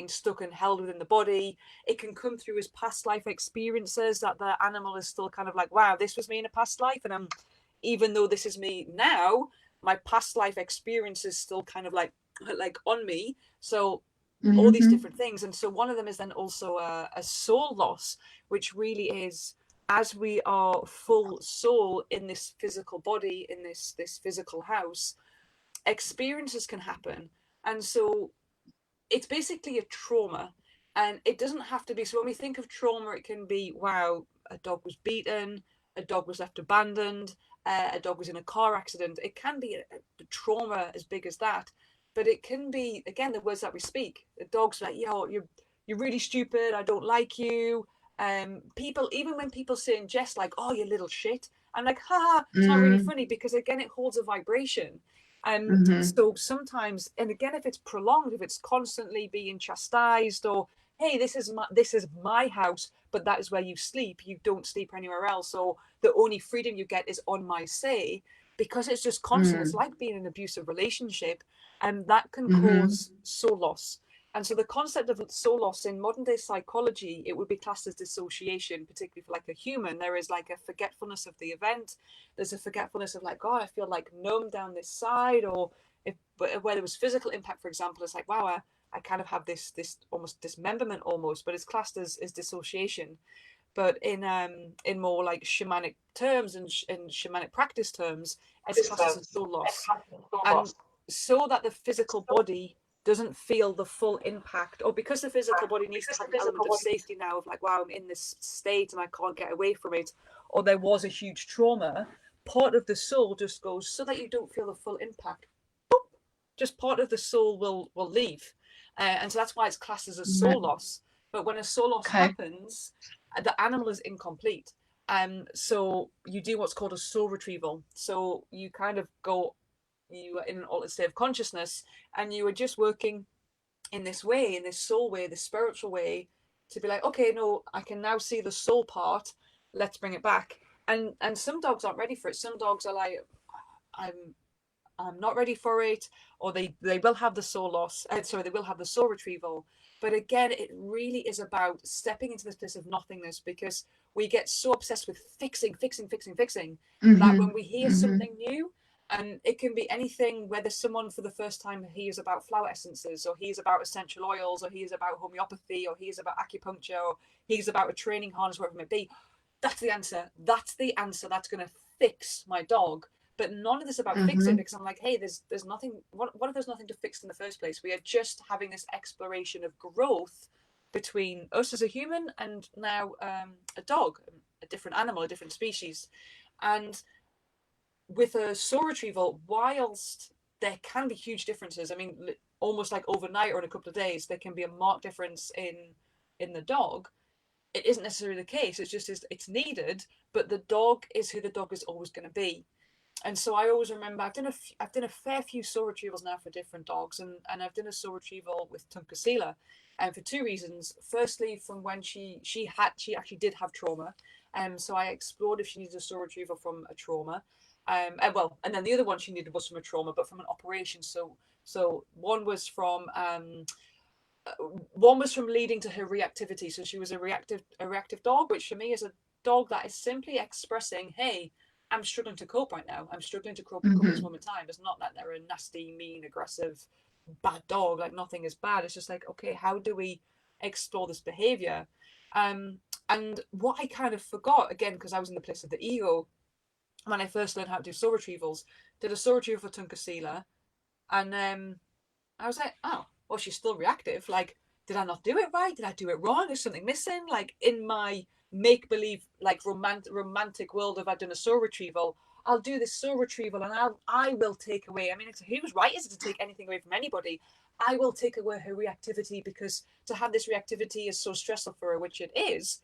stuck and held within the body. It can come through as past life experiences, that the animal is still kind of like, wow, this was me in a past life, and even though this is me now, my past life experience is still kind of like on me. So all these Mm-hmm. different things. And so one of them is then also a soul loss, which really is, as we are full soul in this physical body, in this physical house, experiences can happen. And so it's basically a trauma, and it doesn't have to be. So when we think of trauma, it can be, wow, a dog was beaten, a dog was left abandoned, a dog was in a car accident. It can be a trauma as big as that, but it can be, again, the words that we speak. The dog's like, yo, you're really stupid, I don't like you. People, even when people say in jest like, oh, you little shit, I'm like, haha, it's not really Mm-hmm. funny, because again, it holds a vibration. Mm-hmm. So sometimes, and again, if it's prolonged, if it's constantly being chastised, or hey, this is my house, but that is where you sleep. You don't sleep anywhere else. So the only freedom you get is on my say, because it's just constant. It's like being in an abusive relationship, and that can Mm-hmm. cause soul loss. And so the concept of soul loss in modern day psychology, it would be classed as dissociation, particularly for like a human. There is like a forgetfulness of the event. There's a forgetfulness of like, God, I feel like numb down this side. Or if, where there was physical impact, for example, it's like, wow, I kind of have this almost dismemberment almost, but it's classed as dissociation. But in more like shamanic terms, and in shamanic practice terms, it's classed as a soul loss. And so that the physical body doesn't feel the full impact, or because the physical body needs to have an element of safety now, of like, wow, I'm in this state and I can't get away from it, or there was a huge trauma, part of the soul just goes, so that you don't feel the full impact, just part of the soul will leave. And so that's why it's classed as a soul Right. loss. But when a soul loss Okay. happens, the animal is incomplete. So you do what's called a soul retrieval. So you kind of go, you are in an altered state of consciousness, and you are just working in this way, in this soul way, this spiritual way, to be like, okay, no, I can now see the soul part. Let's bring it back. And some dogs aren't ready for it. Some dogs are like, I'm I'm not ready for it, or they will have the soul loss. Sorry, they will have the soul retrieval. But again, it really is about stepping into this place of nothingness, because we get so obsessed with fixing, fixing, fixing, fixing, that when Mm-hmm. we hear Mm-hmm. something new, and it can be anything, whether someone for the first time hears about flower essences, or hears about essential oils, or hears about homeopathy, or hears about acupuncture, or hears about a training harness, whatever it may be, that's the answer. That's the answer that's going to fix my dog. But none of this about fixing, Mm-hmm. because I'm like, hey, there's nothing. What if there's nothing to fix in the first place? We are just having this exploration of growth between us as a human and now a dog, different animal, a different species. And with a soul retrieval, whilst there can be huge differences, I mean, almost like overnight or in a couple of days, there can be a marked difference in the dog. It isn't necessarily the case. It's just it's needed, but the dog is who the dog is always going to be. And so I always remember I've done a fair few soul retrievals now for different dogs, and I've done a soul retrieval with Tunkasila, and for two reasons. Firstly, from when she actually did have trauma, so I explored if she needed a soul retrieval from a trauma, and then the other one she needed was from a trauma, but from an operation. So one was from leading to her reactivity. So she was a reactive dog, which for me is a dog that is simply expressing, hey, I'm struggling to cope right now. I'm struggling to cope at this moment in time. It's not that they're a nasty, mean, aggressive, bad dog. Like, nothing is bad. It's just like, okay, how do we explore this behavior? And what I kind of forgot, again, because I was in the place of the ego, when I first learned how to do soul retrievals, did a soul retrieval for Tunkasila, and I was like, oh, well, she's still reactive. Like, did I not do it right? Did I do it wrong? Is something missing? Like, in my make-believe, like, romantic world of I've done a soul retrieval, I'll do this soul retrieval and I will take away. I mean, whose right is it to take anything away from anybody? I will take away her reactivity, because to have this reactivity is so stressful for her, which it is.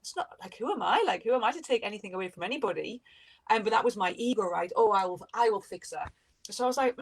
It's not like, who am I? Like, who am I to take anything away from anybody? But that was my ego, right? Oh, I will fix her. So I was like,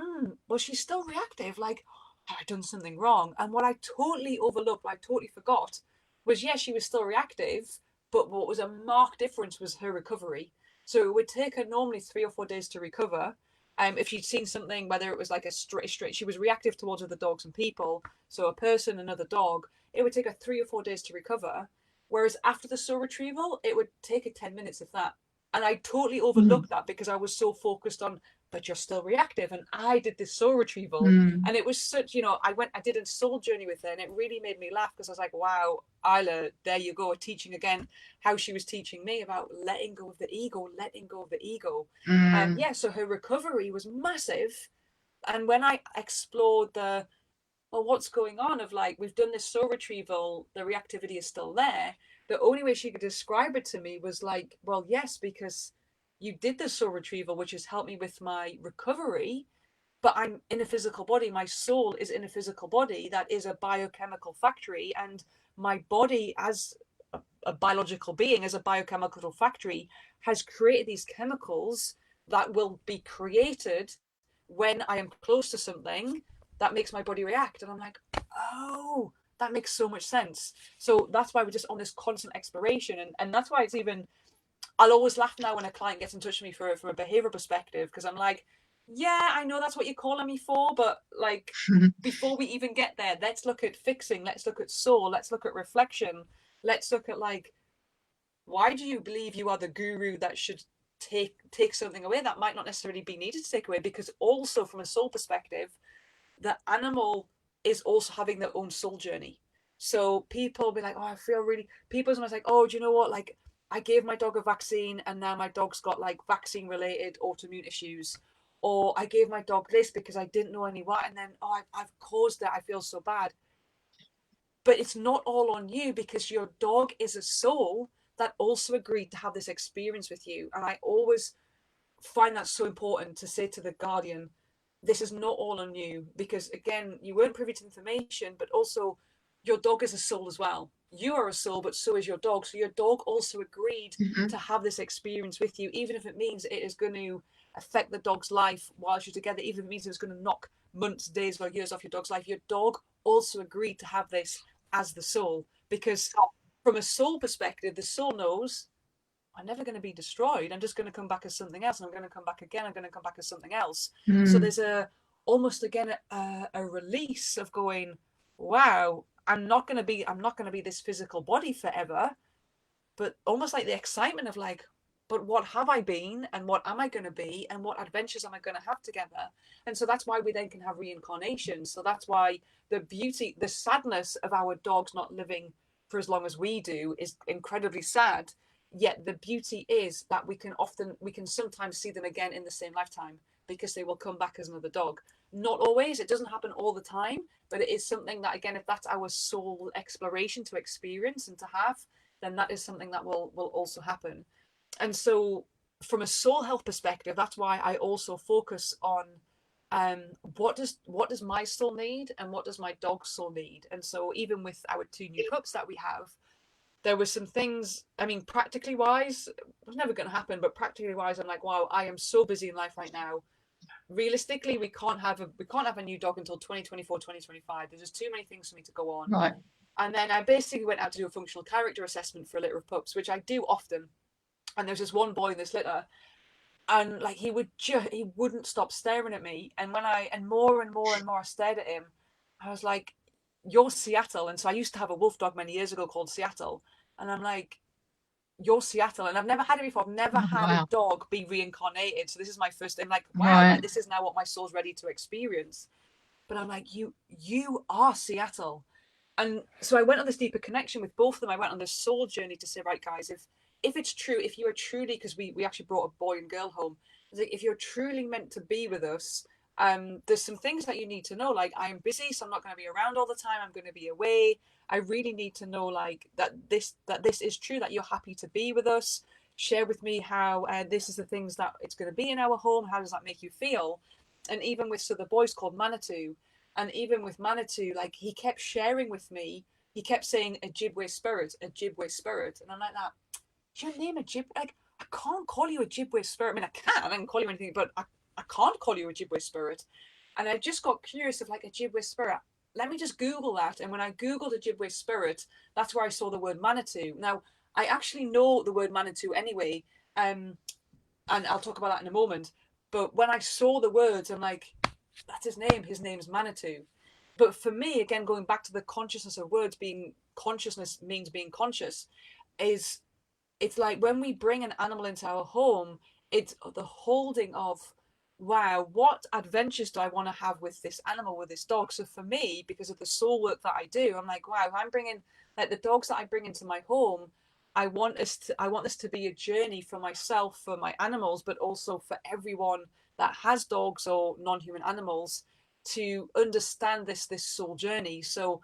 well, she's still reactive. Like, have I done something wrong? And what I totally overlooked, what I totally forgot, was, yes, she was still reactive, but what was a marked difference was her recovery. So it would take her normally 3 or 4 days to recover. If she'd seen something, whether it was like a straight, she was reactive towards other dogs and people. So a person, another dog, it would take her 3 or 4 days to recover. Whereas after the soul retrieval, it would take her 10 minutes, if that. And I totally overlooked that because I was so focused on, but you're still reactive. And I did this soul retrieval, and it was such, I did a soul journey with her, and it really made me laugh, because I was like, wow, Isla, there you go, teaching again how she was teaching me about letting go of the ego, letting go of the ego. And yeah, so her recovery was massive. And when I explored well, what's going on, of like, we've done this soul retrieval, the reactivity is still there. The only way she could describe it to me was like, well, yes, because you did the soul retrieval, which has helped me with my recovery, but I'm in a physical body. My soul is in a physical body that is a biochemical factory, and my body, as a biological being, as a biochemical factory, has created these chemicals that will be created when I am close to something that makes my body react. And I'm like, oh, that makes so much sense. So that's why we're just on this constant exploration. And that's why it's even, I'll always laugh now when a client gets in touch with me from a behavioral perspective, because I'm like, yeah, I know that's what you're calling me for, but like, before we even get there, let's look at fixing, let's look at soul, let's look at reflection, let's look at, like, why do you believe you are the guru that should take something away that might not necessarily be needed to take away? Because also from a soul perspective, the animal is also having their own soul journey. So people will be like, oh, I feel really, people's almost like, oh, do you know what, like, I gave my dog a vaccine and now my dog's got like vaccine related autoimmune issues, or I gave my dog this because I didn't know any what, and then, oh, I've caused it, I feel so bad. But it's not all on you, because your dog is a soul that also agreed to have this experience with you. And I always find that so important to say to the guardian, this is not all on you, because again, you weren't privy to information, but also your dog is a soul as well. You are a soul, but so is your dog. So your dog also agreed to have this experience with you, even if it means it is going to affect the dog's life whilst you're together, even if it means it's going to knock months, days, or years off your dog's life. Your dog also agreed to have this as the soul, because from a soul perspective, the soul knows, I'm never going to be destroyed. I'm just going to come back as something else. And I'm going to come back again. I'm going to come back as something else. So there's almost again a release of going, wow, I'm not going to be this physical body forever, but almost like the excitement of like, but what have I been, and what am I going to be, and what adventures am I going to have together? And so that's why we then can have reincarnation. So that's why the beauty, the sadness of our dogs not living for as long as we do is incredibly sad. Yet the beauty is that we can sometimes see them again in the same lifetime, because they will come back as another dog. Not always, it doesn't happen all the time, but it is something that, again, if that's our soul exploration to experience and to have, then that is something that will also happen. And so from a soul health perspective, that's why I also focus on what does my soul need and what does my dog's soul need. And so even with our two new pups that we have, there were some things, I mean, practically wise, it was never going to happen, but practically wise, I'm like, wow, I am so busy in life right now. Realistically, we can't have a new dog until 2024, 2025. There's just too many things for me to go on. Right. And then I basically went out to do a functional character assessment for a litter of pups, which I do often. And there's this one boy in this litter, and like he wouldn't stop staring at me. And more and more and more I stared at him, I was like, "You're Seattle." And so I used to have a wolf dog many years ago called Seattle, and I'm like, "You're Seattle," and I've never had it before. I've never had a dog be reincarnated, so this is my first. I'm like, wow, like, this is now what my soul's ready to experience. But I'm like, you are Seattle. And so I went on this deeper connection with both of them. I went on this soul journey to say, right, guys, if it's true, if you are truly, because we actually brought a boy and girl home, like, if you're truly meant to be with us, there's some things that you need to know. Like, I'm busy, so I'm not going to be around all the time. I'm going to be away. I really need to know, like, that this is true, that you're happy to be with us. Share with me how this is the things that it's going to be in our home. How does that make you feel? And even with, so the boy's called Manitou, and even with Manitou, like, he kept sharing with me. He kept saying Ojibwe spirit, Ojibwe spirit, and I'm like, that. Is your name Ojibwe? Like, I can't call you Ojibwe spirit. I mean, I can call you anything, but I can't call you Ojibwe spirit. And I just got curious of, like, Ojibwe spirit. Let me just Google that. And when I Googled Ojibwe spirit, that's where I saw the word Manitou. Now, I actually know the word Manitou anyway, and I'll talk about that in a moment. But when I saw the words, I'm like, that's his name. His name's Manitou. But for me, again, going back to the consciousness of words, being consciousness means being conscious, is it's like when we bring an animal into our home, it's the holding of, wow, what adventures do I want to have with this animal, with this dog? So for me, because of the soul work that I do, I'm like, wow, I'm bringing, like, the dogs that I bring into my home, I want this to be a journey for myself, for my animals, but also for everyone that has dogs or non-human animals, to understand this soul journey. So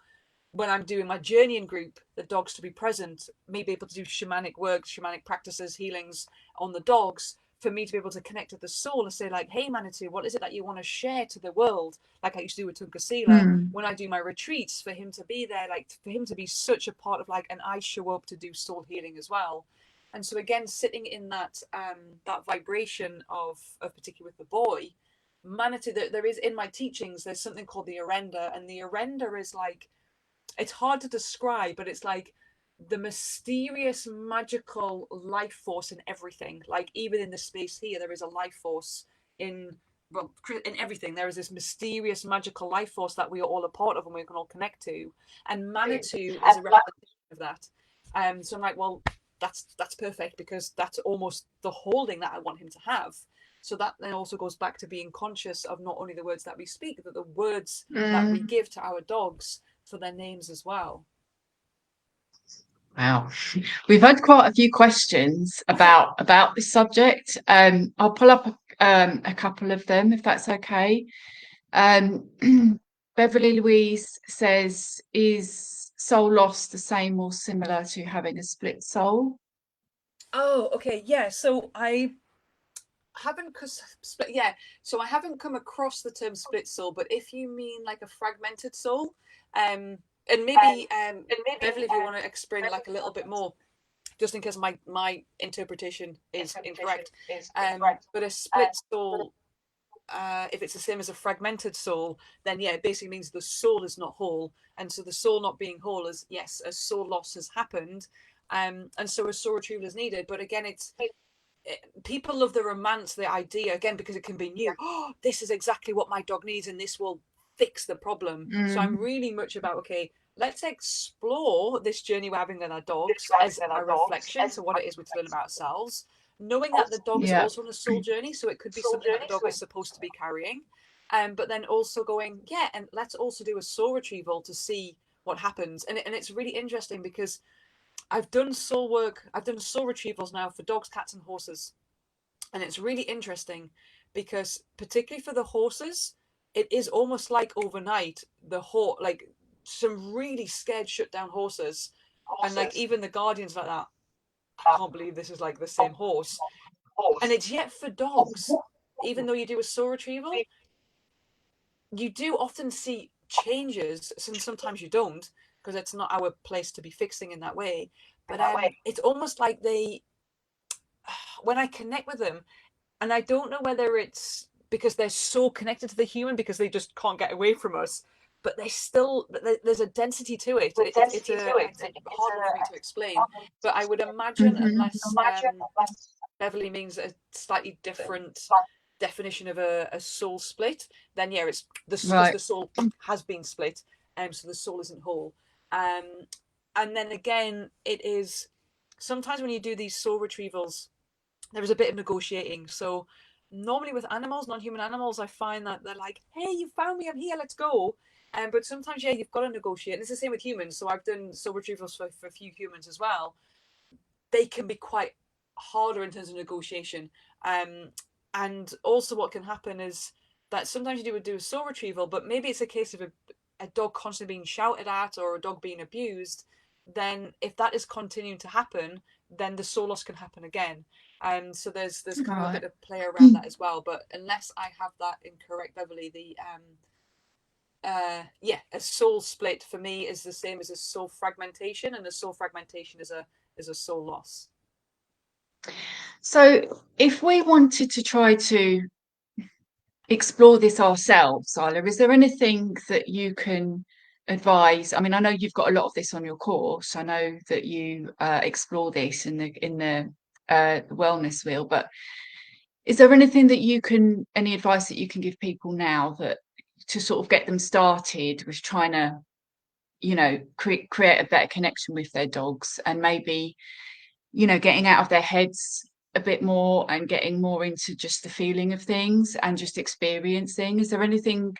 when I'm doing my journeying group, the dogs to be present, me be able to do shamanic work, shamanic practices, healings on the dogs, for me to be able to connect with the soul and say, like, hey, Manitou, what is it that you want to share to the world? Like I used to do with Tunkasila. When I do my retreats, for him to be there, like, for him to be such a part of, like, and I show up to do soul healing as well. And so again, sitting in that that vibration of particularly with the boy, Manitou, there is, in my teachings, there's something called the Arenda, and the Arenda is like, it's hard to describe, but it's like the mysterious magical life force in everything. Like, even in the space here, there is a life force in, well, in everything. There is this mysterious magical life force that we are all a part of and we can all connect to, and Manitou is a representation of that. So I'm like, well, that's perfect, because that's almost the holding that I want him to have. So that then also goes back to being conscious of not only the words that we speak, but the words that we give to our dogs for their names as well. Wow, we've had quite a few questions about this subject. I'll pull up a couple of them if that's okay. Beverly Louise says, "Is soul loss the same or similar to having a split soul?" Oh, okay, yeah. So I haven't so I haven't come across the term split soul, but if you mean like a fragmented soul, and maybe Beverly, if you want to explain like a little bit more, just in case my interpretation is incorrect. But a split soul, if it's the same as a fragmented soul, then yeah, it basically means the soul is not whole, and so the soul not being whole is, yes, a soul loss has happened, and so a soul retrieval is needed. But again, people love the romance, the idea, again, because it can be new. Oh, this is exactly what my dog needs, and this will fix the problem. So I'm really much about, okay, let's explore this journey we're having with our dogs as a reflection to what it is we learn about ourselves, knowing that the dog is also on a soul journey, so it could be something that the dog is supposed to be carrying, but then also going, yeah, and let's also do a soul retrieval to see what happens. And it's really interesting because I've done soul work, I've done soul retrievals now for dogs, cats, and horses. And it's really interesting because, particularly for the horses, it is almost like overnight, like some really scared, shut down horses And like even the guardians like that, I can't believe this is like the same horse. And it's yet for dogs, even though you do a soul retrieval, you do often see changes, and sometimes you don't, because it's not our place to be fixing in that way. But it's almost like they, when I connect with them, and I don't know whether it's because they're so connected to the human because they just can't get away from us, but they still, there's a density to it. It's a hard one for me to explain, but I would imagine Hmm. unless Beverly means a slightly different definition of a soul split, then yeah, it's because Right. the soul has been split, so the soul isn't whole. Um, and then again, it is sometimes when you do these soul retrievals, there is a bit of negotiating. So normally with animals, non-human animals, I find that they're like, "Hey, you found me, I'm here, let's go." But sometimes, yeah, you've got to negotiate. And it's the same with humans. So I've done soul retrievals for a few humans as well. They can be quite harder in terms of negotiation. Um, and also, what can happen is that sometimes you do a soul retrieval, but maybe it's a case of a dog constantly being shouted at or a dog being abused. Then, if that is continuing to happen, then the soul loss can happen again. And so there's kind of a Right. bit of play around that as well. But unless I have that incorrect, Beverly, the yeah, a soul split for me is the same as a soul fragmentation, and a soul fragmentation is a soul loss. So if we wanted to try to explore this ourselves, Isla, is there anything that you can advise? I mean, I know you've got a lot of this on your course. I know that you explore this in the wellness wheel, but is there anything that you can, any advice that you can give people now that to sort of get them started with trying to, create a better connection with their dogs and maybe, getting out of their heads a bit more and getting more into just the feeling of things and just experiencing? Is there anything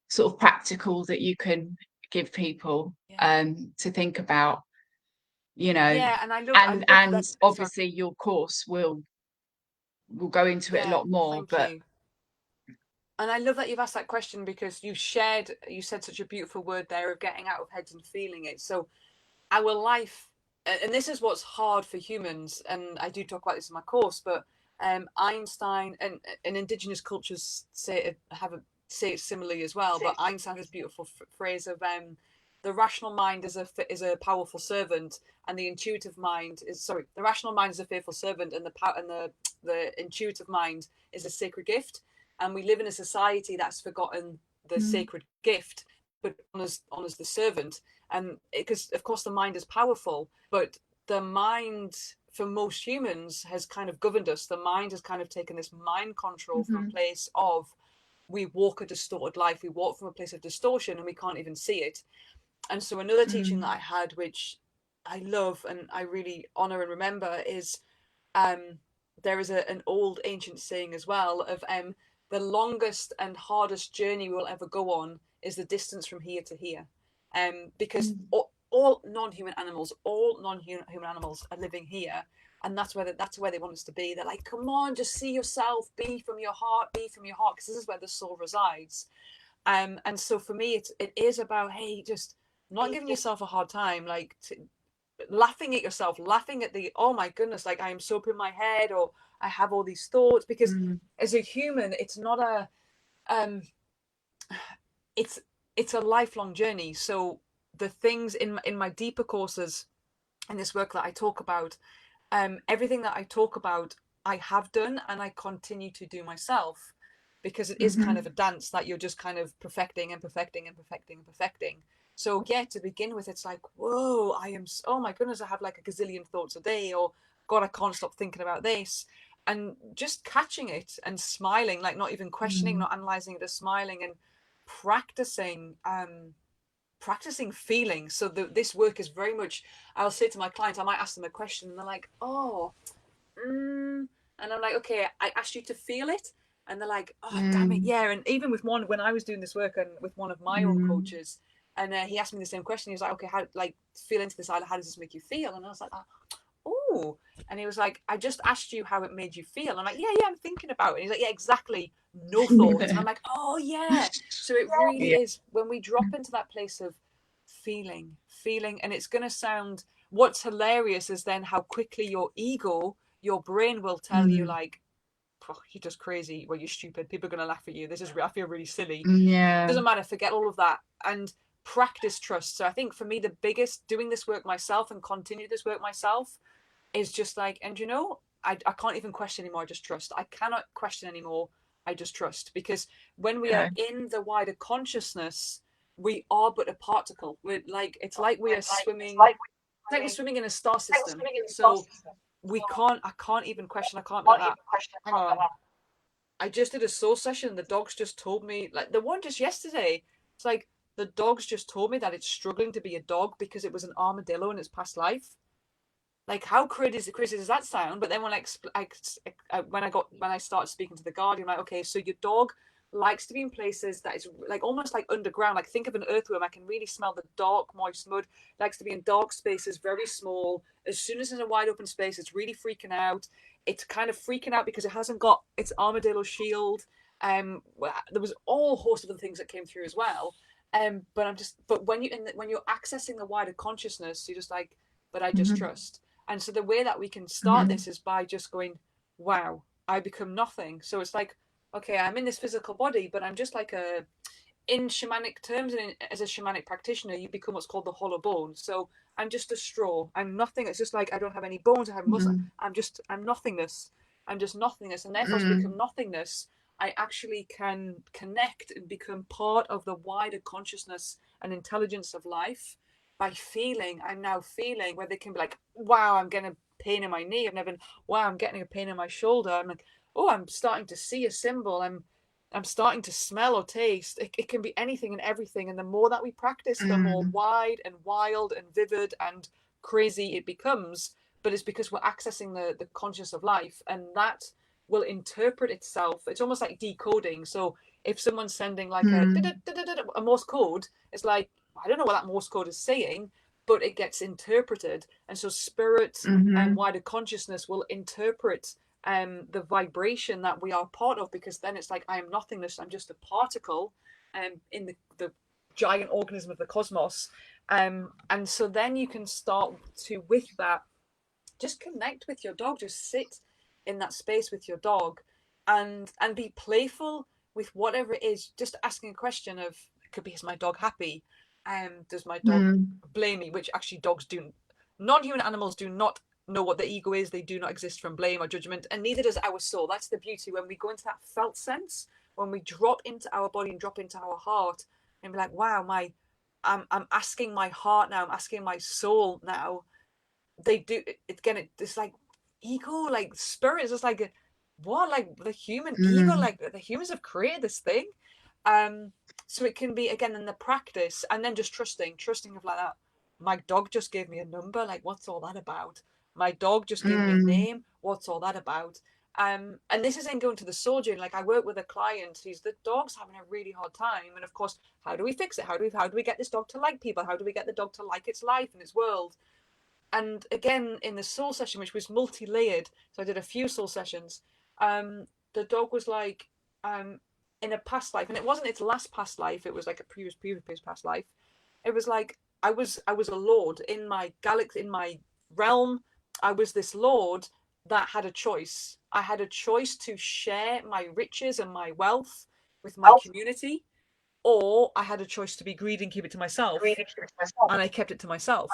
sort of practical that you can give people Yeah. to think about, you know, Yeah, and I and love that. Sorry. obviously your course will go into it a Yeah, lot more, thank but you. And I love that you've asked that question because you said such a beautiful word there of getting out of heads and feeling it. So our life, and this is what's hard for humans, and I do talk about this in my course, but Einstein and indigenous cultures say it similarly as well. But Einstein has a beautiful phrase of the rational mind is a powerful servant, and the intuitive mind is sorry. The rational mind is a fearful servant, and the intuitive mind is a sacred gift. And we live in a society that's forgotten the mm, sacred gift, but honors the servant. And because of course the mind is powerful, but the mind for most humans has kind of governed us. The mind has kind of taken this mind control from a mhm, place of we walk a distorted life. We walk from a place of distortion and we can't even see it. And so another teaching that mm, I had, which I love and I really honor and remember, is um, there is an old ancient saying as well of the longest and hardest journey we'll ever go on is the distance from here to here. Because mm, all all non-human animals are living here, and that's where they want us to be. They're like, come on, just see yourself, be from your heart, because this is where the soul resides. And so for me, it is about, hey, just not giving yourself a hard time, like laughing at yourself, laughing at the, oh my goodness, like I am so up in my head, or I have all these thoughts, because mm, as a human, it's not a um it's it's a lifelong journey. So the things in my deeper courses, in this work that I talk about, everything that I talk about, I have done and I continue to do myself, because it is kind of mhm, a dance that you're just kind of perfecting and perfecting and perfecting and perfecting. So yeah, to begin with, it's like, whoa, oh my goodness, I have like a gazillion thoughts a day, or God, I can't stop thinking about this. And just catching it and smiling, like not even questioning, mm, not analyzing it, just smiling and practicing practicing feeling. So this work is very much, I'll say to my clients, I might ask them a question and they're like, oh, and I'm like, okay, I asked you to feel it. And they're like, oh, damn it. mm, Yeah. And even with one, when I was doing this work and with one of my own mm, coaches, and he asked me the same question. He was like, okay, how, like, feel into this, how does this make you feel? And I was like, oh. And he was like, I just asked you how it made you feel. I'm like, yeah, I'm thinking about it. And he's like, yeah, exactly. No thoughts. And I'm like, oh, yeah. So it really yeah, is when we drop into that place of feeling, feeling. And it's going to sound, what's hilarious is then how quickly your ego, your brain will tell you like, oh, you're just crazy, well, you're stupid, people are going to laugh at you, this is, I feel really silly. Yeah. Doesn't matter, forget all of that and practice trust. So I think for me, the biggest, doing this work myself and continue this work myself, is just like, and you know, I can't even question anymore, I just trust. I cannot question anymore, I just trust. Because when we are in the wider consciousness, we are but a particle. We're like, it's like we are swimming, it's like we're swimming in a star system. So I can't even question, I can't be like that. Hang on, I just did a soul session. The dogs just told me, like the one just yesterday, it's like the dogs just told me that it's struggling to be a dog because it was an armadillo in its past life. Like, how crazy does that sound? But then when when I started speaking to the guardian, I'm like, okay, so your dog likes to be in places that is like almost like underground. Like, think of an earthworm. I can really smell the dark, moist mud. Likes to be in dark spaces, very small. As soon as it's in a wide open space, it's really freaking out. It's kind of freaking out because it hasn't got its armadillo shield. There was all host of other things that came through as well. But when you're accessing the wider consciousness, you're just like, but I just trust. And so the way that we can start this is by just going, wow, I become nothing. So it's like, okay, I'm in this physical body, but I'm just like in shamanic terms, and as a shamanic practitioner, you become what's called the hollow bone. So I'm just a straw. I'm nothing. It's just like, I don't have any bones. I have muscle. I'm nothingness. I'm just nothingness. And therefore, to become nothingness, I actually can connect and become part of the wider consciousness and intelligence of life by feeling. I'm now feeling where they can be like, wow, I'm getting a pain in my knee. I've never been, wow, I'm getting a pain in my shoulder. I'm like, oh, I'm starting to see a symbol. I'm starting to smell or taste. It can be anything and everything. And the more that we practice, the more wide and wild and vivid and crazy it becomes. But it's because we're accessing the conscious of life, and that will interpret itself. It's almost like decoding. So if someone's sending like a Morse code, it's like, I don't know what that Morse code is saying, but it gets interpreted. And so spirit and wider consciousness will interpret the vibration that we are part of, because then it's like, I am nothingness, I'm just a particle in the giant organism of the cosmos. And so then you can start to, with that, just connect with your dog, just sit in that space with your dog and be playful with whatever it is, just asking a question of, it could be, is my dog happy? Does my dog blame me? Which actually dogs do, non-human animals do not know what the ego is. They do not exist from blame or judgment, and neither does our soul. That's the beauty. When we go into that felt sense, when we drop into our body and drop into our heart and be like, wow, I'm asking my heart now, I'm asking my soul now. They do it again. It's like ego, like spirit is just like, what, like the human ego, like the humans have created this thing. So it can be, again, in the practice, and then just trusting of like that. My dog just gave me a number, like, what's all that about? My dog just gave me a name, what's all that about? And this isn't going to the soul journey. Like, I work with a client who's, the dog's having a really hard time, and of course, how do we fix it? How do we get this dog to like people? How do we get the dog to like its life and its world? And again, in the soul session, which was multi-layered, so I did a few soul sessions, the dog was like, in a past life, and it wasn't its last past life, it was like a previous past life. It was like, I was a lord in my galaxy, in my realm. I was this lord that had a choice. I had a choice to share my riches and my wealth with my community, or I had a choice to be greedy and keep it to myself, and I kept it to myself.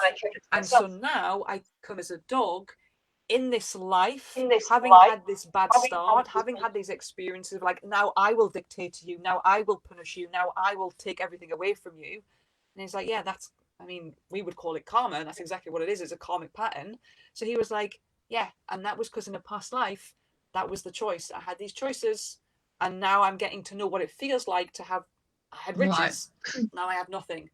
And so now I come as a dog in this life, having had this bad start, having had these experiences of like, now I will dictate to you, now I will punish you, now I will take everything away from you. And he's like, yeah, that's, I mean, we would call it karma, and that's exactly what it is. It's a karmic pattern. So he was like, yeah, and that was because in a past life, that was the choice. I had these choices, and now I'm getting to know what it feels like to have, I had riches, now I have nothing.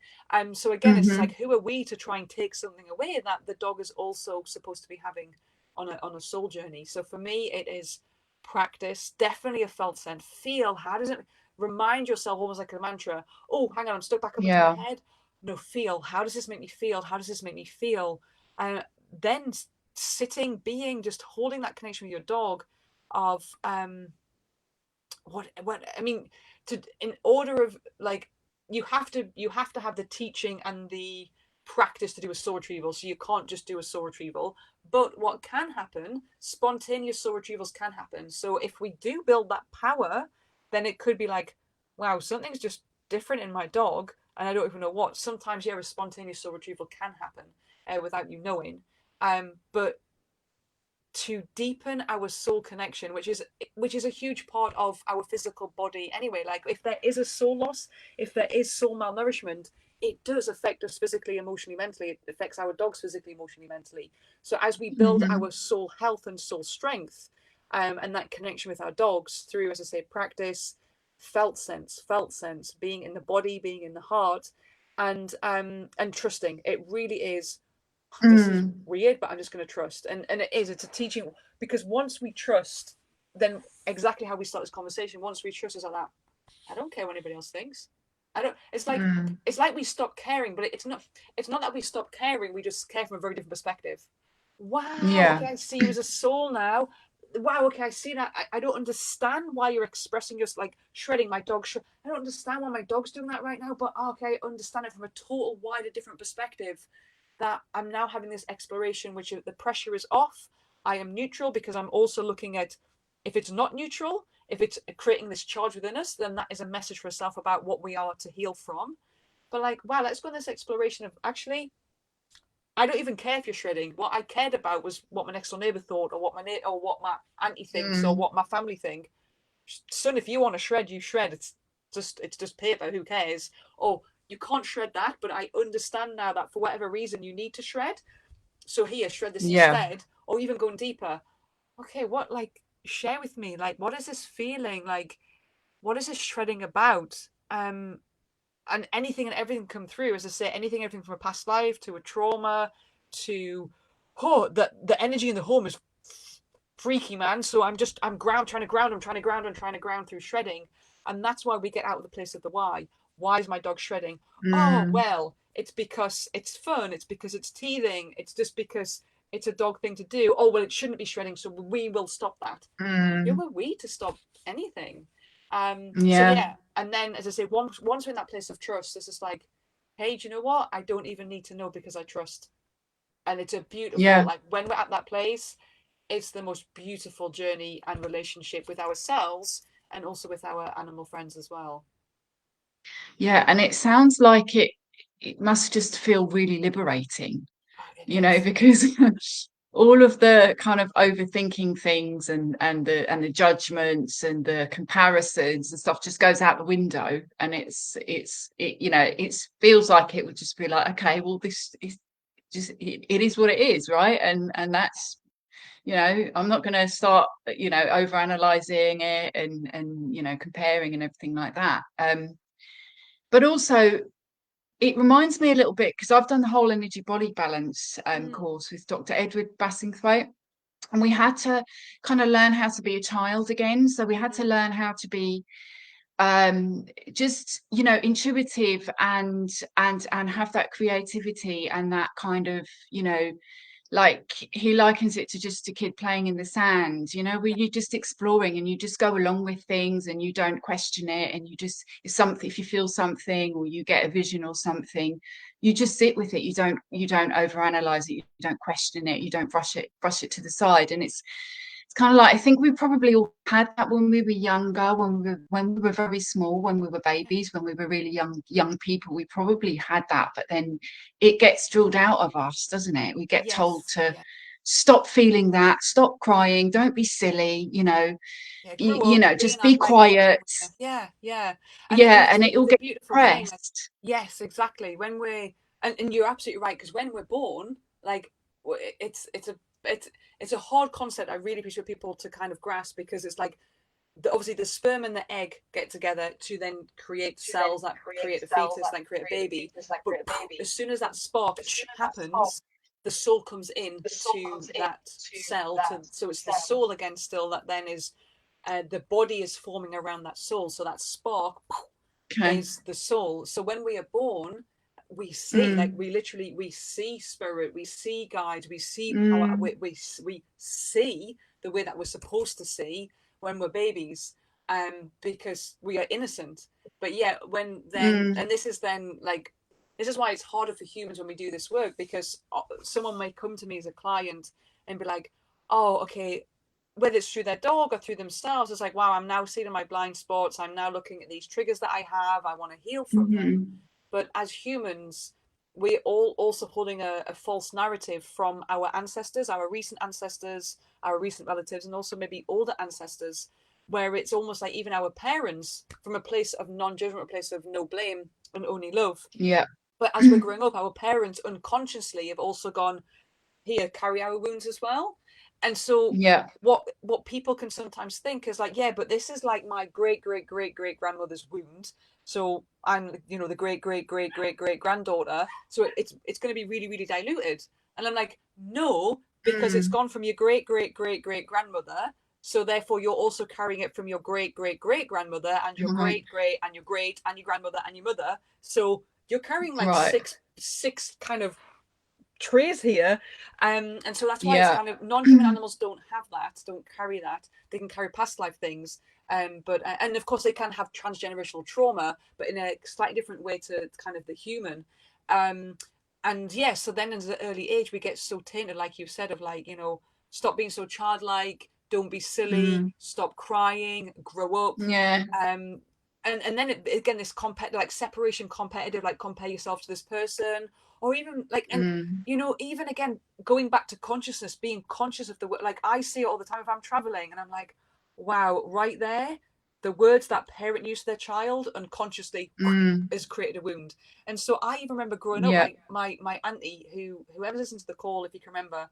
So again, it's like, who are we to try and take something away that the dog is also supposed to be having on a soul journey? So for me, it is practice, definitely a felt sense. Feel, how does it, remind yourself, almost like a mantra. Oh, hang on, I'm stuck back up into my head. No, feel, how does this make me feel? How does this make me feel? Then sitting, being, just holding that connection with your dog of what I mean, to, in order of like, you have to have the teaching and the practice to do a soul retrieval, so you can't just do a soul retrieval. But what can happen, spontaneous soul retrievals can happen. So if we do build that power, then it could be like, wow, something's just different in my dog, and I don't even know what. Sometimes, yeah, a spontaneous soul retrieval can happen without you knowing. But to deepen our soul connection, which is a huge part of our physical body anyway. Like if there is a soul loss, if there is soul malnourishment, it does affect us physically, emotionally, mentally. It affects our dogs physically, emotionally, mentally. So as we build Hmm. our soul health and soul strength, and that connection with our dogs through, as I say, practice, felt sense, being in the body, being in the heart, and trusting. It really is, this is Mm. weird, but I'm just going to trust. And it is, it's a teaching, because once we trust, then exactly how we start this conversation, once we trust, is like that. I don't care what anybody else thinks. I don't, Mm. it's like we stop caring, but it's not that we stop caring, we just care from a very different perspective. Wow, Yeah. okay, I see you as a soul now. Wow, okay, I see that. I don't understand why you're expressing your, like, shredding my dog. I don't understand why my dog's doing that right now, but okay, I understand it from a total wider, different perspective. That I'm now having this exploration, which the pressure is off. I am neutral because I'm also looking at, if it's not neutral, if it's creating this charge within us, then that is a message for self about what we are to heal from. But like, wow, let's go on this exploration of, actually, I don't even care if you're shredding. What I cared about was what my next door neighbour thought, or what my auntie thinks, or Mm. what my family think. Son, if you want to shred, you shred. It's just paper. Who cares? Oh, you can't shred that, but I understand now that for whatever reason you need to shred. So here, shred this Yeah. instead, or even going deeper. Okay, what, like, share with me, like, what is this feeling, like, what is this shredding about? And anything and everything come through, as I say, anything, everything from a past life to a trauma to, oh, the energy in the home is freaky, man. So trying to ground, I'm trying to ground through shredding. And that's why we get out of the place of the why. Why is my dog shredding? Oh, Mm. well, it's because it's fun. It's because it's teething. It's just because it's a dog thing to do. Oh, well, it shouldn't be shredding, so we will stop that. Who Mm. are we to stop anything? So Yeah. yeah, and then, as I say, once we're in that place of trust, it's just like, hey, do you know what? I don't even need to know because I trust. And it's a beautiful, Yeah. like, when we're at that place, it's the most beautiful journey and relationship with ourselves, and also with our animal friends as well. Yeah. And it sounds like it must just feel really liberating, Oh, it you know, is. because all of the kind of overthinking things and the judgments and the comparisons and stuff just goes out the window, and it feels like it would just be like, okay, well, this is just it is what it is, right? And that's, I'm not going to start, over analyzing it and comparing and everything like that. But also it reminds me a little bit, because I've done the whole energy body balance Mm, course with Dr. Edward Bassingthwaite, and we had to kind of learn how to be a child again. So we had to mm, learn how to be just, intuitive and have that creativity and that kind of, like, he likens it to just a kid playing in the sand, where yeah, you're just exploring and you just go along with things and you don't question it, and you just, if you feel something or you get a vision or something, you just sit with it. You don't overanalyze it, you don't question it, you don't brush it to the side. And it's kind of like, I think we probably all had that when we were younger, when we were very small, when we were babies, when we were really young people. We probably had that, but then it gets drilled out of us, doesn't it? We get told yes, to yeah, stop feeling that, stop crying, don't be silly, yeah. Grow up, be an just be adult, get quiet. somewhere. Yeah, yeah. And Yeah, it's and a, it all it's a gets beautiful thing. Like, pressed. yes, exactly. When we're, and you're absolutely right, because when we're born, like, it's it's a hard concept. I really appreciate people to kind of grasp, because it's like, obviously the sperm and the egg get together to then create cells that create a fetus, then create a baby. But as soon as that spark happens, the soul comes in to that cell. So it's the soul again still that then is, the body is forming around that soul. So that spark Okay. is the soul. So when we are born, we see, like, Mm, we see spirit, we see guides, we see power, mm, we see the way that we're supposed to see when we're babies, because we are innocent. But yeah, when then, mm, and this is then, like, this is why it's harder for humans when we do this work, because someone may come to me as a client and be like, oh, okay, whether it's through their dog or through themselves, it's like, wow, I'm now seeing my blind spots. I'm now looking at these triggers that I have. I want to heal from them. Mm-hmm. But as humans, we're all also holding a false narrative from our ancestors, our recent ancestors, our recent relatives, and also maybe older ancestors, where it's almost like even our parents, from a place of non-judgment, a place of no blame and only love. Yeah. But as we're growing up, our parents unconsciously have also gone, here, carry our wounds as well. And so Yeah. what people can sometimes think is like, yeah, but this is like my great great great great grandmother's wound, so I'm, you know, the great great great great great granddaughter, so it's going to be really really diluted. And I'm like, no, because it's Mm. gone from your great great great great grandmother, so therefore you're also carrying it from your great great great grandmother and your Right. great great and your great and your grandmother and your mother. So you're carrying like Right. six kind of trays here. And so that's why it's Yeah. kind of, non-human animals don't have that, don't carry that. They can carry past life things, but and of course they can have transgenerational trauma, but in a slightly different way to kind of the human. um and yeah, so then at an early age we get so tainted, like you said, of like, you know, stop being so childlike, don't be silly, Mm. stop crying, grow up. Yeah. um and then again, this like separation, competitive, like compare yourself to this person, or even like, and Mm. you know, even again, going back to consciousness, being conscious of the word. Like I see it all the time if I'm traveling and I'm like, wow, right there, the words that parent used to their child unconsciously Mm. has created a wound. And so I even remember growing up, Yeah. my auntie, whoever listens to the call, if you can remember,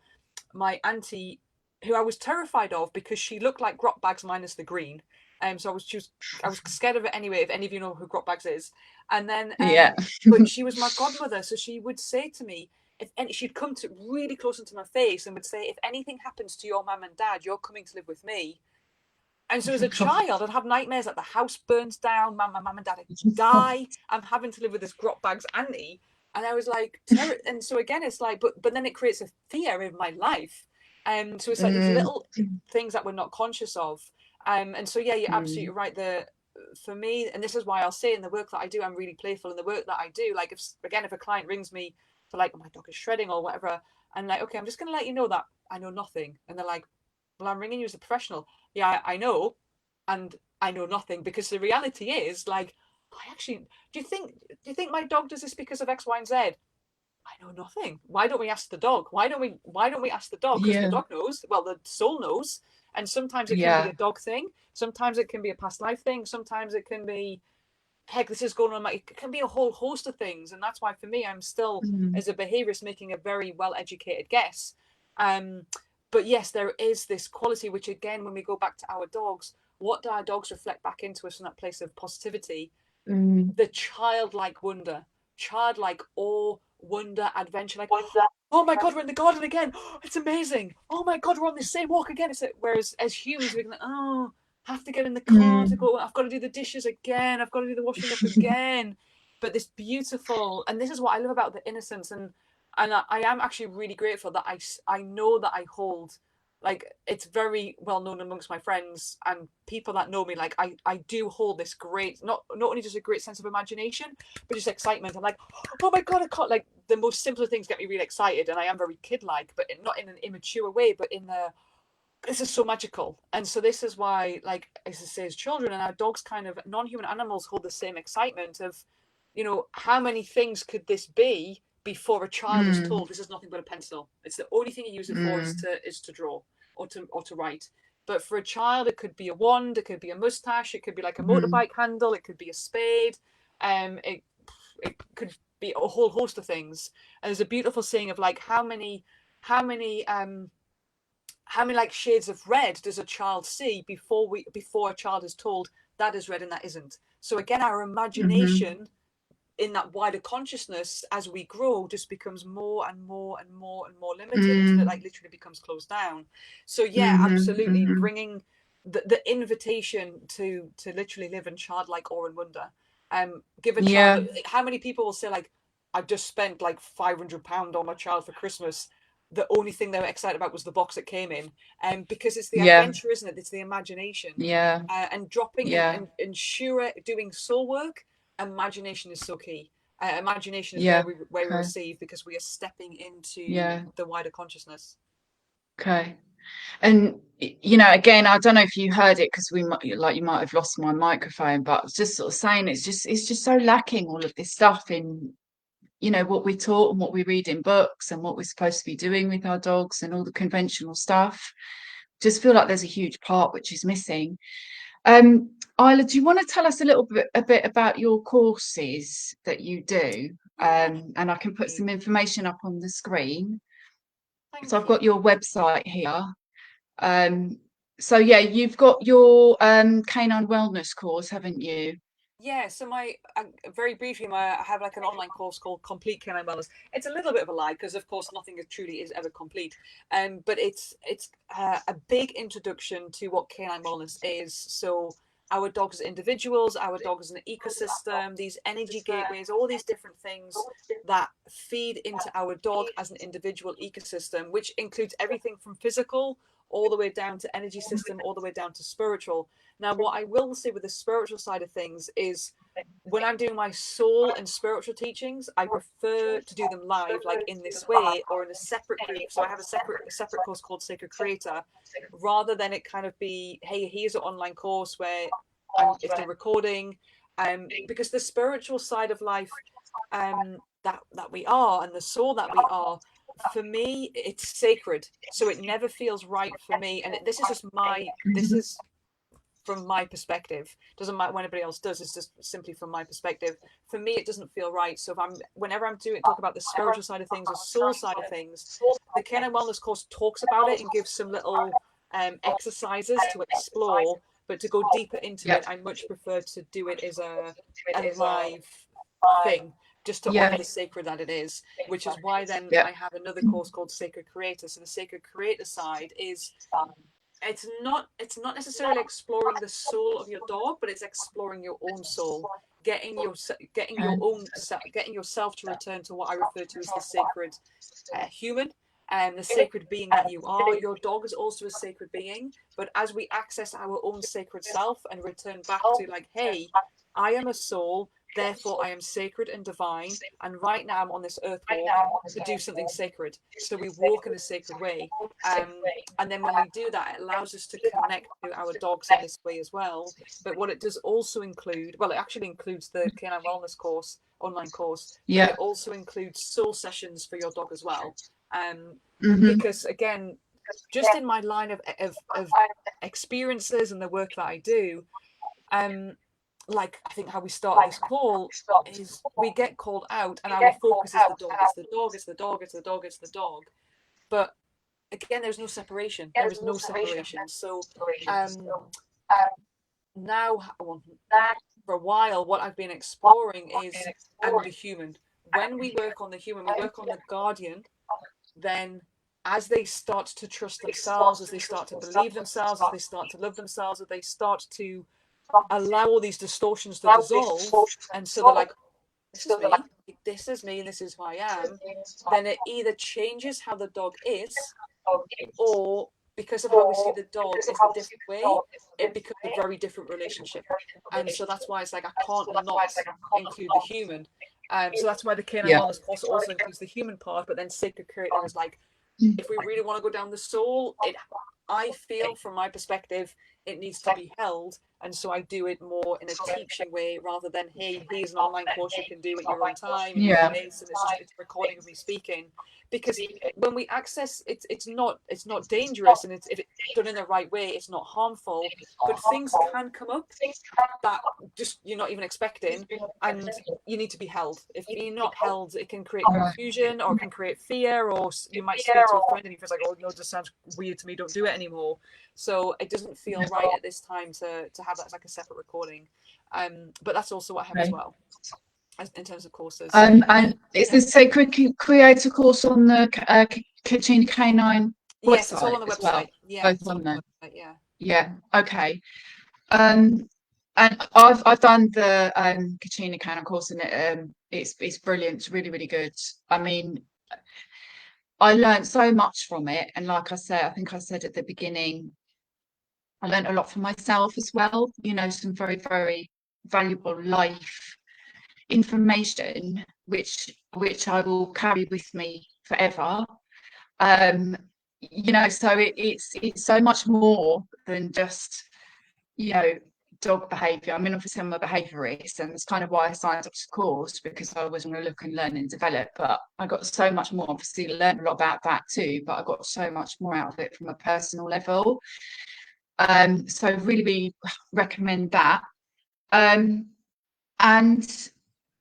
my auntie, who I was terrified of because she looked like Grot Bags minus the green. So I was scared of it anyway. If any of you know who Grot Bags is, and then Yeah. but she was my godmother, so she would say to me, if any, she'd come to really close into my face and would say, if anything happens to your mum and dad, you're coming to live with me. And so as a child, I'd have nightmares that the house burns down, my mum and dad die. I'm having to live with this Grot Bags auntie. And I was like, and so again, it's like, but then it creates a fear in my life. So it's like these Mm. little things that we're not conscious of. And so yeah, you're absolutely Mm. right. For me, and this is why I'll say in the work that I do, I'm really playful in the work that I do. Like if a client rings me for like, oh, my dog is shredding or whatever, and like, okay, I'm just gonna let you know that I know nothing. And they're like, well, I'm ringing you as a professional. Yeah, I know, and I know nothing, because the reality is, like, I actually, do you think my dog does this because of X, Y, and Z? I know nothing. Why don't we ask the dog? Why don't we ask the dog? Because the Yeah. dog knows. Well, the soul knows. And sometimes it can be Yeah. a dog thing. Sometimes it can be a past life thing. Sometimes it can be, heck, this is going on. It can be a whole host of things. And that's why for me, I'm still, Mm. as a behaviorist, making a very well educated guess. Um, but yes, there is this quality, which again, when we go back to our dogs, what do our dogs reflect back into us from that place of positivity? Mm. The childlike wonder, childlike awe, wonder, adventure. Like, What's that? oh my god, we're in the garden again. Oh, it's amazing. Oh my god, we're on the same walk again. Whereas as humans, we're like, oh, have to get in the car to Mm. go. I've got to do the dishes again. I've got to do the washing up again. But this beautiful, and this is what I love about the innocence, and I am actually really grateful that I know that I hold, like, it's very well known amongst my friends and people that know me, like I do hold this great, not only just a great sense of imagination, but just excitement. I'm like, oh my god, I can't, like, the most simpler things get me really excited, and I am very kid like, but not in an immature way, but in the, this is so magical. And so this is why, like, as I say, as children, and our dogs, kind of non-human animals, hold the same excitement of, you know, how many things could this be before a child is Mm. told this is nothing but a pencil. It's the only thing you use it for is Mm. to draw or to write. But for a child, it could be a wand, it could be a mustache, it could be like a Mm. motorbike handle, it could be a spade, it could be a whole host of things. And there's a beautiful saying of like, how many like shades of red does a child see before a child is told that is red and that isn't. So again, our Mm-hmm. imagination in that wider consciousness as we grow just becomes more and more and more and more limited, until it like Mm. literally becomes closed down. So yeah, Mm-hmm. absolutely, Mm-hmm. bringing the invitation to literally live in childlike awe and wonder. Give a child, Yeah. how many people will say like, I've just spent like £500 on my child for Christmas, the only thing they were excited about was the box it came in. Because it's the Yeah. adventure, isn't it? It's the imagination. Yeah. And dropping Yeah. and sure, doing soul work, imagination is so key. Imagination is Yeah. where we Okay. receive, because we are stepping into Yeah. the wider consciousness. Okay. And you know, again, I don't know if you heard it because you might have lost my microphone, but I was just sort of saying it's just so lacking all of this stuff in, you know, what we're taught and what we read in books and what we're supposed to be doing with our dogs and all the conventional stuff. Just feel like there's a huge part which is missing. Isla, do you want to tell us a bit about your courses that you do? Yeah, And I can put you. some information up on the screen. So Thank I've got you. your website here. Um, so yeah, you've got your canine wellness course, haven't you? Yeah, so my very briefly, I have like an online course called Complete Canine Wellness. It's a little bit of a lie because, of course, nothing is truly is ever complete. But it's a big introduction to what canine wellness is. So our dogs as individuals, our dogs as an ecosystem, these energy gateways, all these different things that feed into our dog as an individual ecosystem, which includes everything from physical all the way down to energy system, all the way down to spiritual. Now, what I will say with the spiritual side of things is when I'm doing my soul and spiritual teachings, I prefer to do them live, like in this way, or in a separate group. So I have a separate course called Sacred Creator, rather than it kind of be, hey, here's an online course where it's a recording. Because the spiritual side of life, that we are, and the soul that we are, for me, it's sacred. So it never feels right for me. And this is just this Mhm. is from my perspective. Doesn't matter what anybody else does, it's just simply from my perspective. For me, it doesn't feel right. So if I'm whenever I'm doing talk about the spiritual side of things or soul side of things, the Canine Wellness course talks about it and gives some little exercises to explore. But to go deeper into Yeah. it, I much prefer to do it as a live thing, just to honor Yeah. the sacred that it is, which is why then Yeah. I have another course called Sacred Creator. So the Sacred Creator side is it's not necessarily exploring the soul of your dog, but it's exploring your own soul, getting Okay. your own getting yourself to return to what I refer to as the sacred human, and the sacred being that you are. Your dog is also a sacred being, but as we access our own sacred self and return back to, like, hey, I am a soul, therefore I am sacred and divine, and right now I'm on this earth walk to do something sacred. So we walk in a sacred way. And then when we do that, it allows us to connect to our dogs in this way as well. But what it does also include, well, it actually includes the Canine Wellness course, online course, but it Yeah. also includes soul sessions for your dog as well. Hmm. Because again, just in my line of experiences and the work that I do, um, like I think how we started this call is we get called out and our focus is the dog, it's the dog, it's the dog, it's the dog, it's the dog. But again, there's no separation. There is no separation. So um, now, well, for a while, what I've been exploring is the human. When we work on the human, we work on the guardian, then as they start to trust themselves, as they start to believe themselves, as they start to love themselves, as they start to allow all these distortions to dissolve, and so they're like, this is me, and this is who I am, then it either changes how the dog is, or because of how we see the dog is a different way, it becomes a very different relationship. And so that's why it's like I can't not include the human. So that's why the canine Yeah. wellness course also includes the human part, but then sacred creator is like, if we really want to go down the soul, I feel from my perspective it needs to be held, and so I do it more in a teaching way rather than, hey, here's an online course you can do at your own time in your Yeah. pace, and it's a recording of me speaking. Because when we access it's not dangerous, and it's if it's done in the right way, it's not harmful, but things can come up that just you're not even expecting, and you need to be held. If you're not held, it can create All right. confusion or it can create fear, or you might speak to a friend and he feels like, oh no, this sounds weird to me, don't do it anymore. So it doesn't feel right at this time to have that as like a separate recording. But that's also what I have as Okay. well, in terms of courses. And is Yeah. the Sacred Creator course on the Kachina Canine Yes, it's all website on the as well? website. Yeah, Both it's all on on there. the website. Yeah. Yeah. Okay. Um, and I've done the Kachina Canine course, and it's brilliant. It's really really good. I mean, I learned so much from it, and like I said, I think I said at the beginning, I learned a lot for myself as well. You know, some very very valuable life information which I will carry with me forever. So it's so much more than just, dog behavior. I mean, obviously I'm a behaviorist, and that's kind of why I signed up to the course, because I was going to look and learn and develop. But I got so much more, obviously learned a lot about that too, but I got so much more out of it from a personal level. So really recommend that. And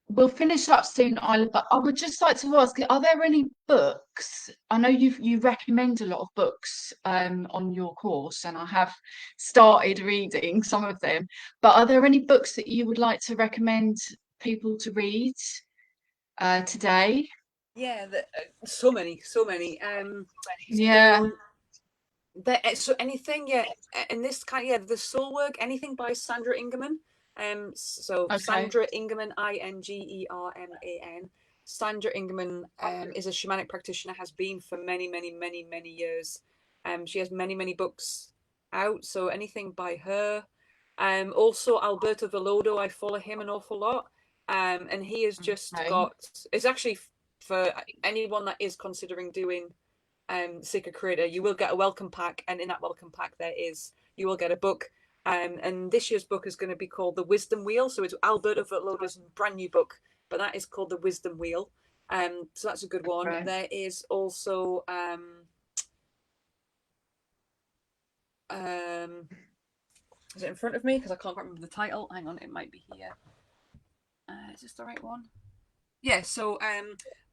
we'll finish up soon, Isla, but I would just like to ask, are there any books? I know you recommend a lot of books on your course, and I have started reading some of them, but are there any books that you would like to recommend people to read today? Yeah, so many. Yeah. So anything, yeah, in this kind, yeah, the soul work, anything by Sandra Ingerman. So Okay. Sandra Ingerman, Ingerman. Sandra Ingerman is a shamanic practitioner, has been for many, many, many, many years. She has many, many books out. So anything by her. Also Alberto Velodo, I follow him an awful lot. And he has just Okay. got. It's actually for anyone that is considering doing Sacred Creator, you will get a welcome pack, and in that welcome pack you will get a book. And this year's book is going to be called The Wisdom Wheel. So it's Alberto Velodo's brand new book, but that is called The Wisdom Wheel. So that's a good one. Okay. There is also is it in front of me? Because I can't remember the title. Hang on, it might be here. Is this the right one? Yeah, so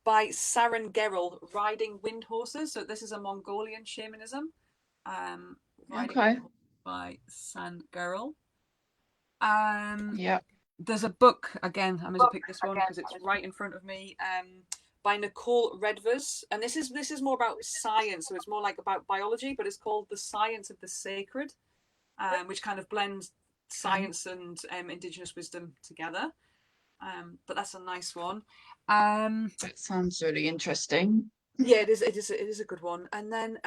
by Saran Gerel, Riding Wind Horses. So this is a Mongolian shamanism. Riding Okay. Wind by San Gerel. Yeah. There's a book, again, I'm going to pick this one because it's right in front of me, by Nicole Redvers. And this is more about science, so it's more like about biology, but it's called The Science of the Sacred, which kind of blends science and indigenous wisdom together. But that's a nice one. That sounds really interesting. Yeah, it is a good one. And then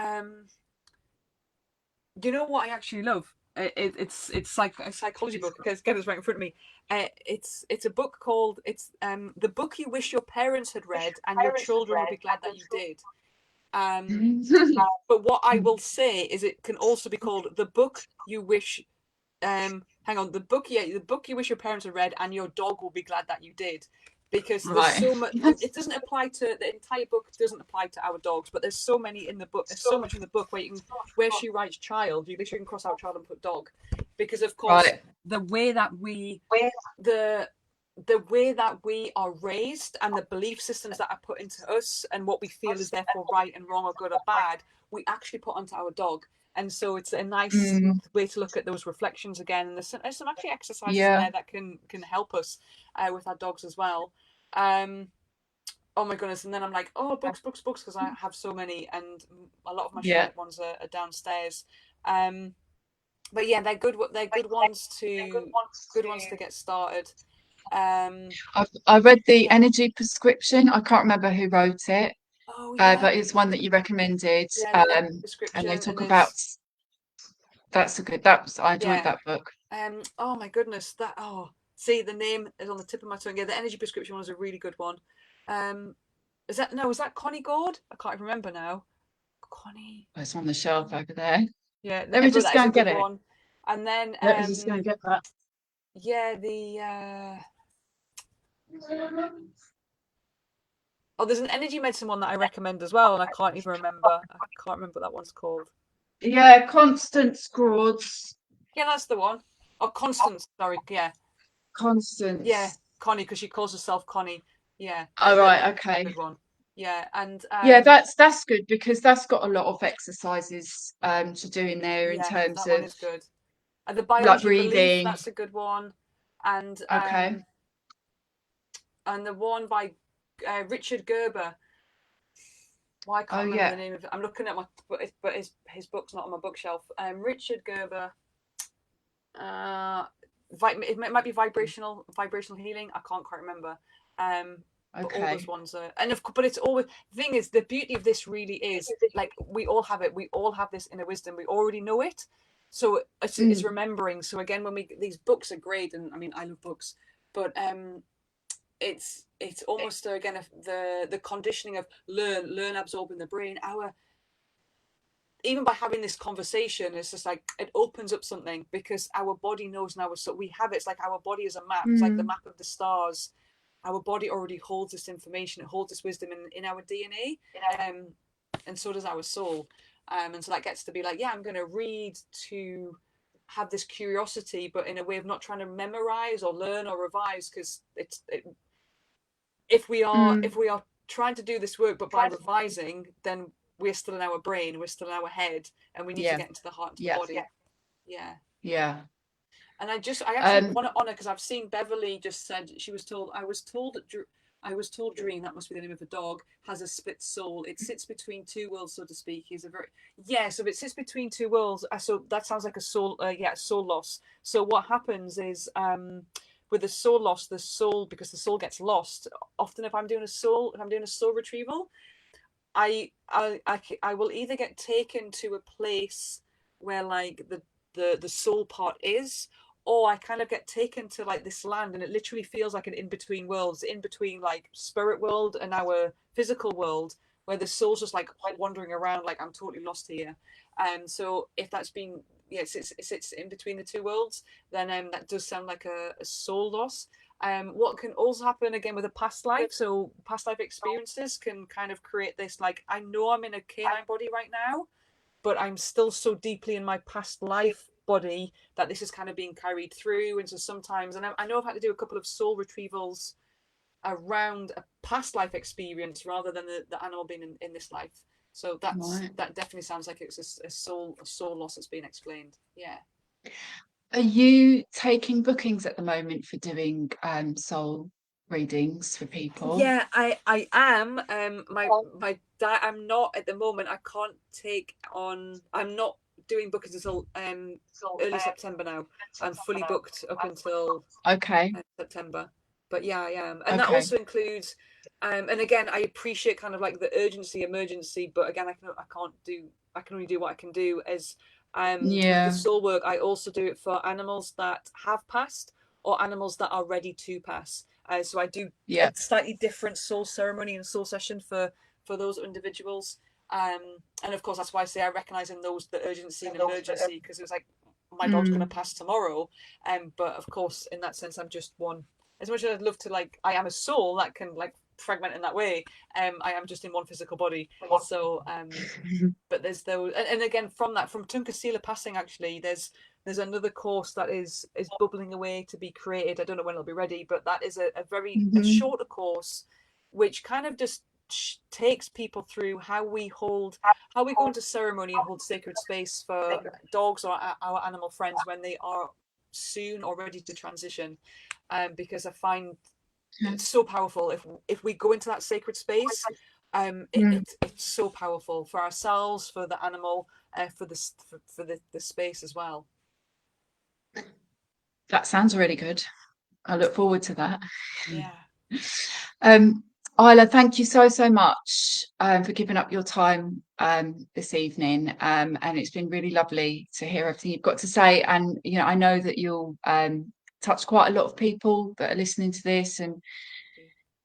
you know what I actually love? It's like a psychology book, because again it's right in front of me. It's a book called The Book You Wish Your Parents Had Read and Your Children Will Be Glad That You Did. But what I will say is it can also be called The Book You Wish the book you wish your parents had read and your dog will be glad that you did, because there's Right. so much. It doesn't apply to the entire book, doesn't apply to our dogs, but there's so many in the book, there's so much in the book where she writes child, you literally can cross out child and put dog, because of course Right. the way that we are raised and the belief systems that are put into us and what we feel is therefore right and wrong or good or bad, we actually put onto our dog. And so it's a nice way to look at those reflections again. And there's some actually exercises in there that can help us with our dogs as well. Oh my goodness! And then I'm like, oh, books, because I have so many, and a lot of my shamanic ones are downstairs. But yeah, they're good. They're good ones to get started. I read the energy prescription. I can't remember who wrote it, Oh yeah, but it's one that you recommended. yeah, the energy And they prescription, talk and about there's I enjoyed yeah. that book. Oh my goodness, see, the name is on the tip of my tongue. Yeah, the energy prescription one is a really good one. Is that Connie Gord? I can't even remember now. Connie. Oh, it's on the shelf over there. Yeah, Let me but just that go is a and get good it. one. And then Let me just go and get that. yeah, there's an energy medicine one that I recommend as well, and I can't even remember. I can't remember what that one's called. Yeah, Constance Scrooge. Yeah, that's the one. Oh, Constance. Sorry. Yeah. Constance. Yeah, Connie, because she calls herself Connie. Yeah. Oh, right. Okay. Good one. Yeah, and Yeah, that's good, because that's got a lot of exercises to do in there in yeah, terms that one of is good. The like biology belief, breathing. that's a good one. And Okay. and the one by Richard Gerber. Why I can't remember the name of it. I'm looking at but his book's not on my bookshelf. Richard Gerber. It might be vibrational healing. I can't quite remember. But all those ones are, but it's always, the thing is, the beauty of this really is, like, we all have it. We all have this inner wisdom. We already know it. So it's remembering. So again, these books are great, and I mean, I love books, but it's almost again the conditioning of learn, absorb in the brain. Our even by having this conversation, it's just like it opens up something, because our body knows now. So we have it's like our body is a map. It's like the map of the stars. Our body already holds this information. It holds this wisdom in our DNA, and so does our soul. And so that gets to be like, yeah, I'm going to read to have this curiosity, but in a way of not trying to memorize or learn or revise, because if we are trying to do this work but by revising, then we're still in our brain, we're still in our head, and we need to get into the heart, into the body. And I actually want to honor, because I've seen Beverly just said she was told, I was told Dream, that must be the name of the dog, has a split soul. It sits between two worlds, so to speak. He's a very so if it sits between two worlds, so that sounds like a soul soul loss. So what happens is with a soul loss, because the soul gets lost. Often if I'm doing a soul retrieval, I will either get taken to a place where like the soul part is, or I kind of get taken to like this land, and it literally feels like an in-between worlds, in between like spirit world and our physical world, where the soul's just like wandering around, like I'm totally lost here. So if that's been it's in between the two worlds, then that does sound like a soul loss. What can also happen again with a past life, so past life experiences can kind of create this, like, I know I'm in a canine body right now, but I'm still so deeply in my past life body that this is kind of being carried through. And so sometimes, and I know I've had to do a couple of soul retrievals around a past life experience rather than the animal being in this life. So that definitely sounds like it's a soul loss that's being explained. Yeah. Are you taking bookings at the moment for doing soul readings for people? Yeah, I am. My dad. I'm not at the moment. I can't take on. I'm not doing bookings until early September now. I'm fully booked up until September. But yeah, I am, and that also includes. And again, I appreciate kind of like the emergency, but again, I can only do what I can do. As with the soul work, I also do it for animals that have passed or animals that are ready to pass. So I do a slightly different soul ceremony and soul session for those individuals. And of course, that's why I say I recognise in those the urgency and emergency, because it was like my dog's going to pass tomorrow. But of course, in that sense, I'm just one. As much as I'd love to, like, I am a soul that can like fragment in that way. I am just in one physical body. So, but there's those, and again from Tunkasila passing, actually, there's another course that is bubbling away to be created. I don't know when it'll be ready, but that is a very a shorter course, which kind of just takes people through how we go into ceremony and hold sacred space for dogs or our animal friends when they are soon or ready to transition. Because I find it's so powerful if we go into that sacred space. It's so powerful for ourselves, for the animal, for the space as well. That sounds really good. I look forward to that. Yeah. Isla, thank you so much for giving up your time this evening. And it's been really lovely to hear everything you've got to say. And, you know, I know that you'll touch quite a lot of people that are listening to this, and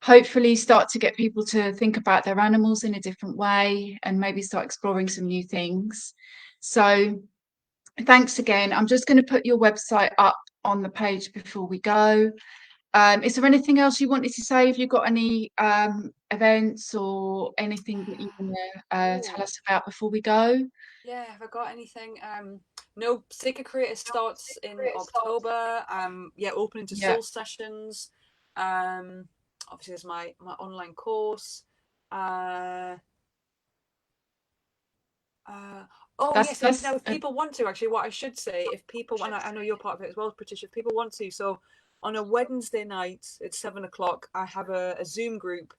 hopefully start to get people to think about their animals in a different way and maybe start exploring some new things. So thanks again. I'm just going to put your website up on the page before we go. Is there anything else you wanted to say? Have you got any events or anything that you want to tell us about before we go? Yeah, have I got anything? No, Sacred Creator starts in October. Opening to soul sessions. Obviously there's my online course. If people want to, actually, what I should say, if people, and I know you're part of it as well, Patricia, if people want to, so on a Wednesday night at 7:00, I have a Zoom group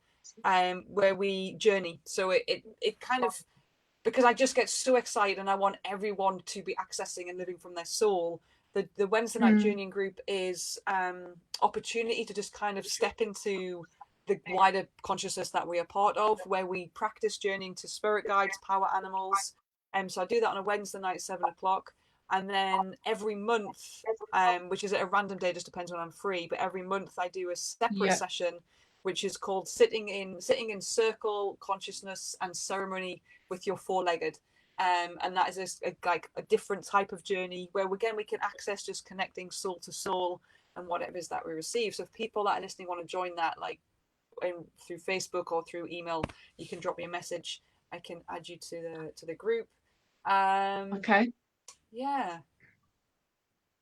where we journey. So it kind of, because I just get so excited and I want everyone to be accessing and living from their soul. The Wednesday night journeying group is opportunity to just kind of step into the wider consciousness that we are part of, where we practice journeying to spirit guides, power animals. So I do that on a Wednesday night at 7:00. And then every month which is at a random day, just depends when I'm free. But every month I do a separate Yeah. session, which is called sitting in circle, consciousness, and ceremony with your four-legged. And that is like a different type of journey where again we can access just connecting soul to soul and whatever it is that we receive. So if people that are listening want to join that, like through Facebook or through email, you can drop me a message. I can add you to the group. Okay. Yeah,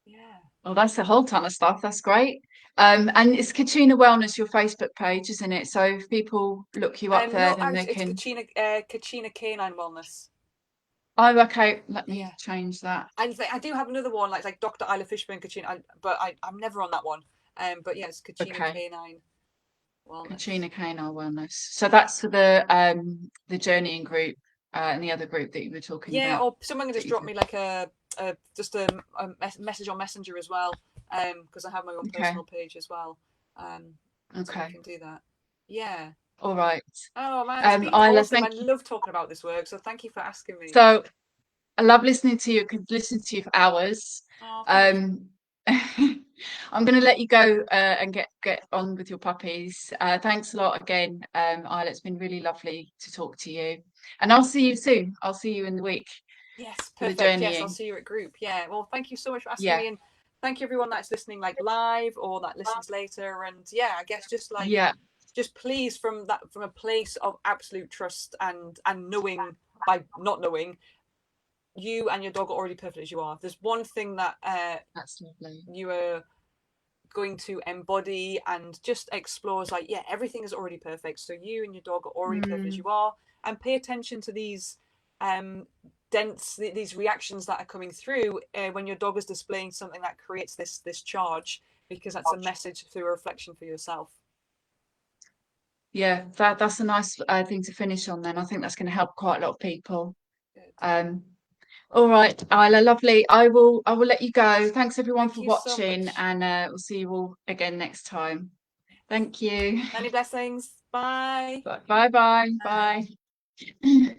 yeah. Well, that's a whole ton of stuff. That's great. And it's Kachina Wellness, your Facebook page, isn't it? So if people look you up there, No, then they it's can. Kachina Canine Wellness. Oh, okay. Let me Yeah, change that. I do have another one like Dr Isla Fishburn Kachina, but I'm never on that one. But yeah, it's Kachina Okay. Canine Wellness. Kachina Canine Wellness. So that's for the journeying group and the other group that you were talking Yeah, about. or someone can That just you drop said. me like just a message on Messenger as well, because I have my own Okay. personal page as well, so we Okay. can do that. Yeah. All right. Oh man, it's been Isla, awesome. I thank you. love talking about this work, so thank you for asking me. So I love listening to you. I could listen to you for hours. Oh, thank you. Um, I'm going to let you go and get on with your puppies. Thanks a lot again, Isla. It's been really lovely to talk to you. And I'll see you soon. I'll see you in the week Yes, for the perfect. Yes, I'll journeying. see you at group. Yeah. Well, thank you so much for asking Yeah. me, and thank you everyone that's listening like live or that listens later. And yeah, I guess Yeah. just please from a place of absolute trust and knowing by not knowing, you and your dog are already perfect as you are. If there's one thing that That's lovely. you are going to embody and just explore is like, yeah, everything is already perfect. So you and your dog are already perfect as Mm, you are, and pay attention to these these reactions that are coming through when your dog is displaying something that creates this charge, because that's a message through a reflection for yourself. yeah, that's a nice thing to finish on then. I think that's going to help quite a lot of people. Good. Um, all right, Isla, lovely. I will let you go. Thanks everyone Thank for you so watching, much. and we'll see you all again next time. Thank you. Many blessings. Bye. Bye bye. Bye. Bye.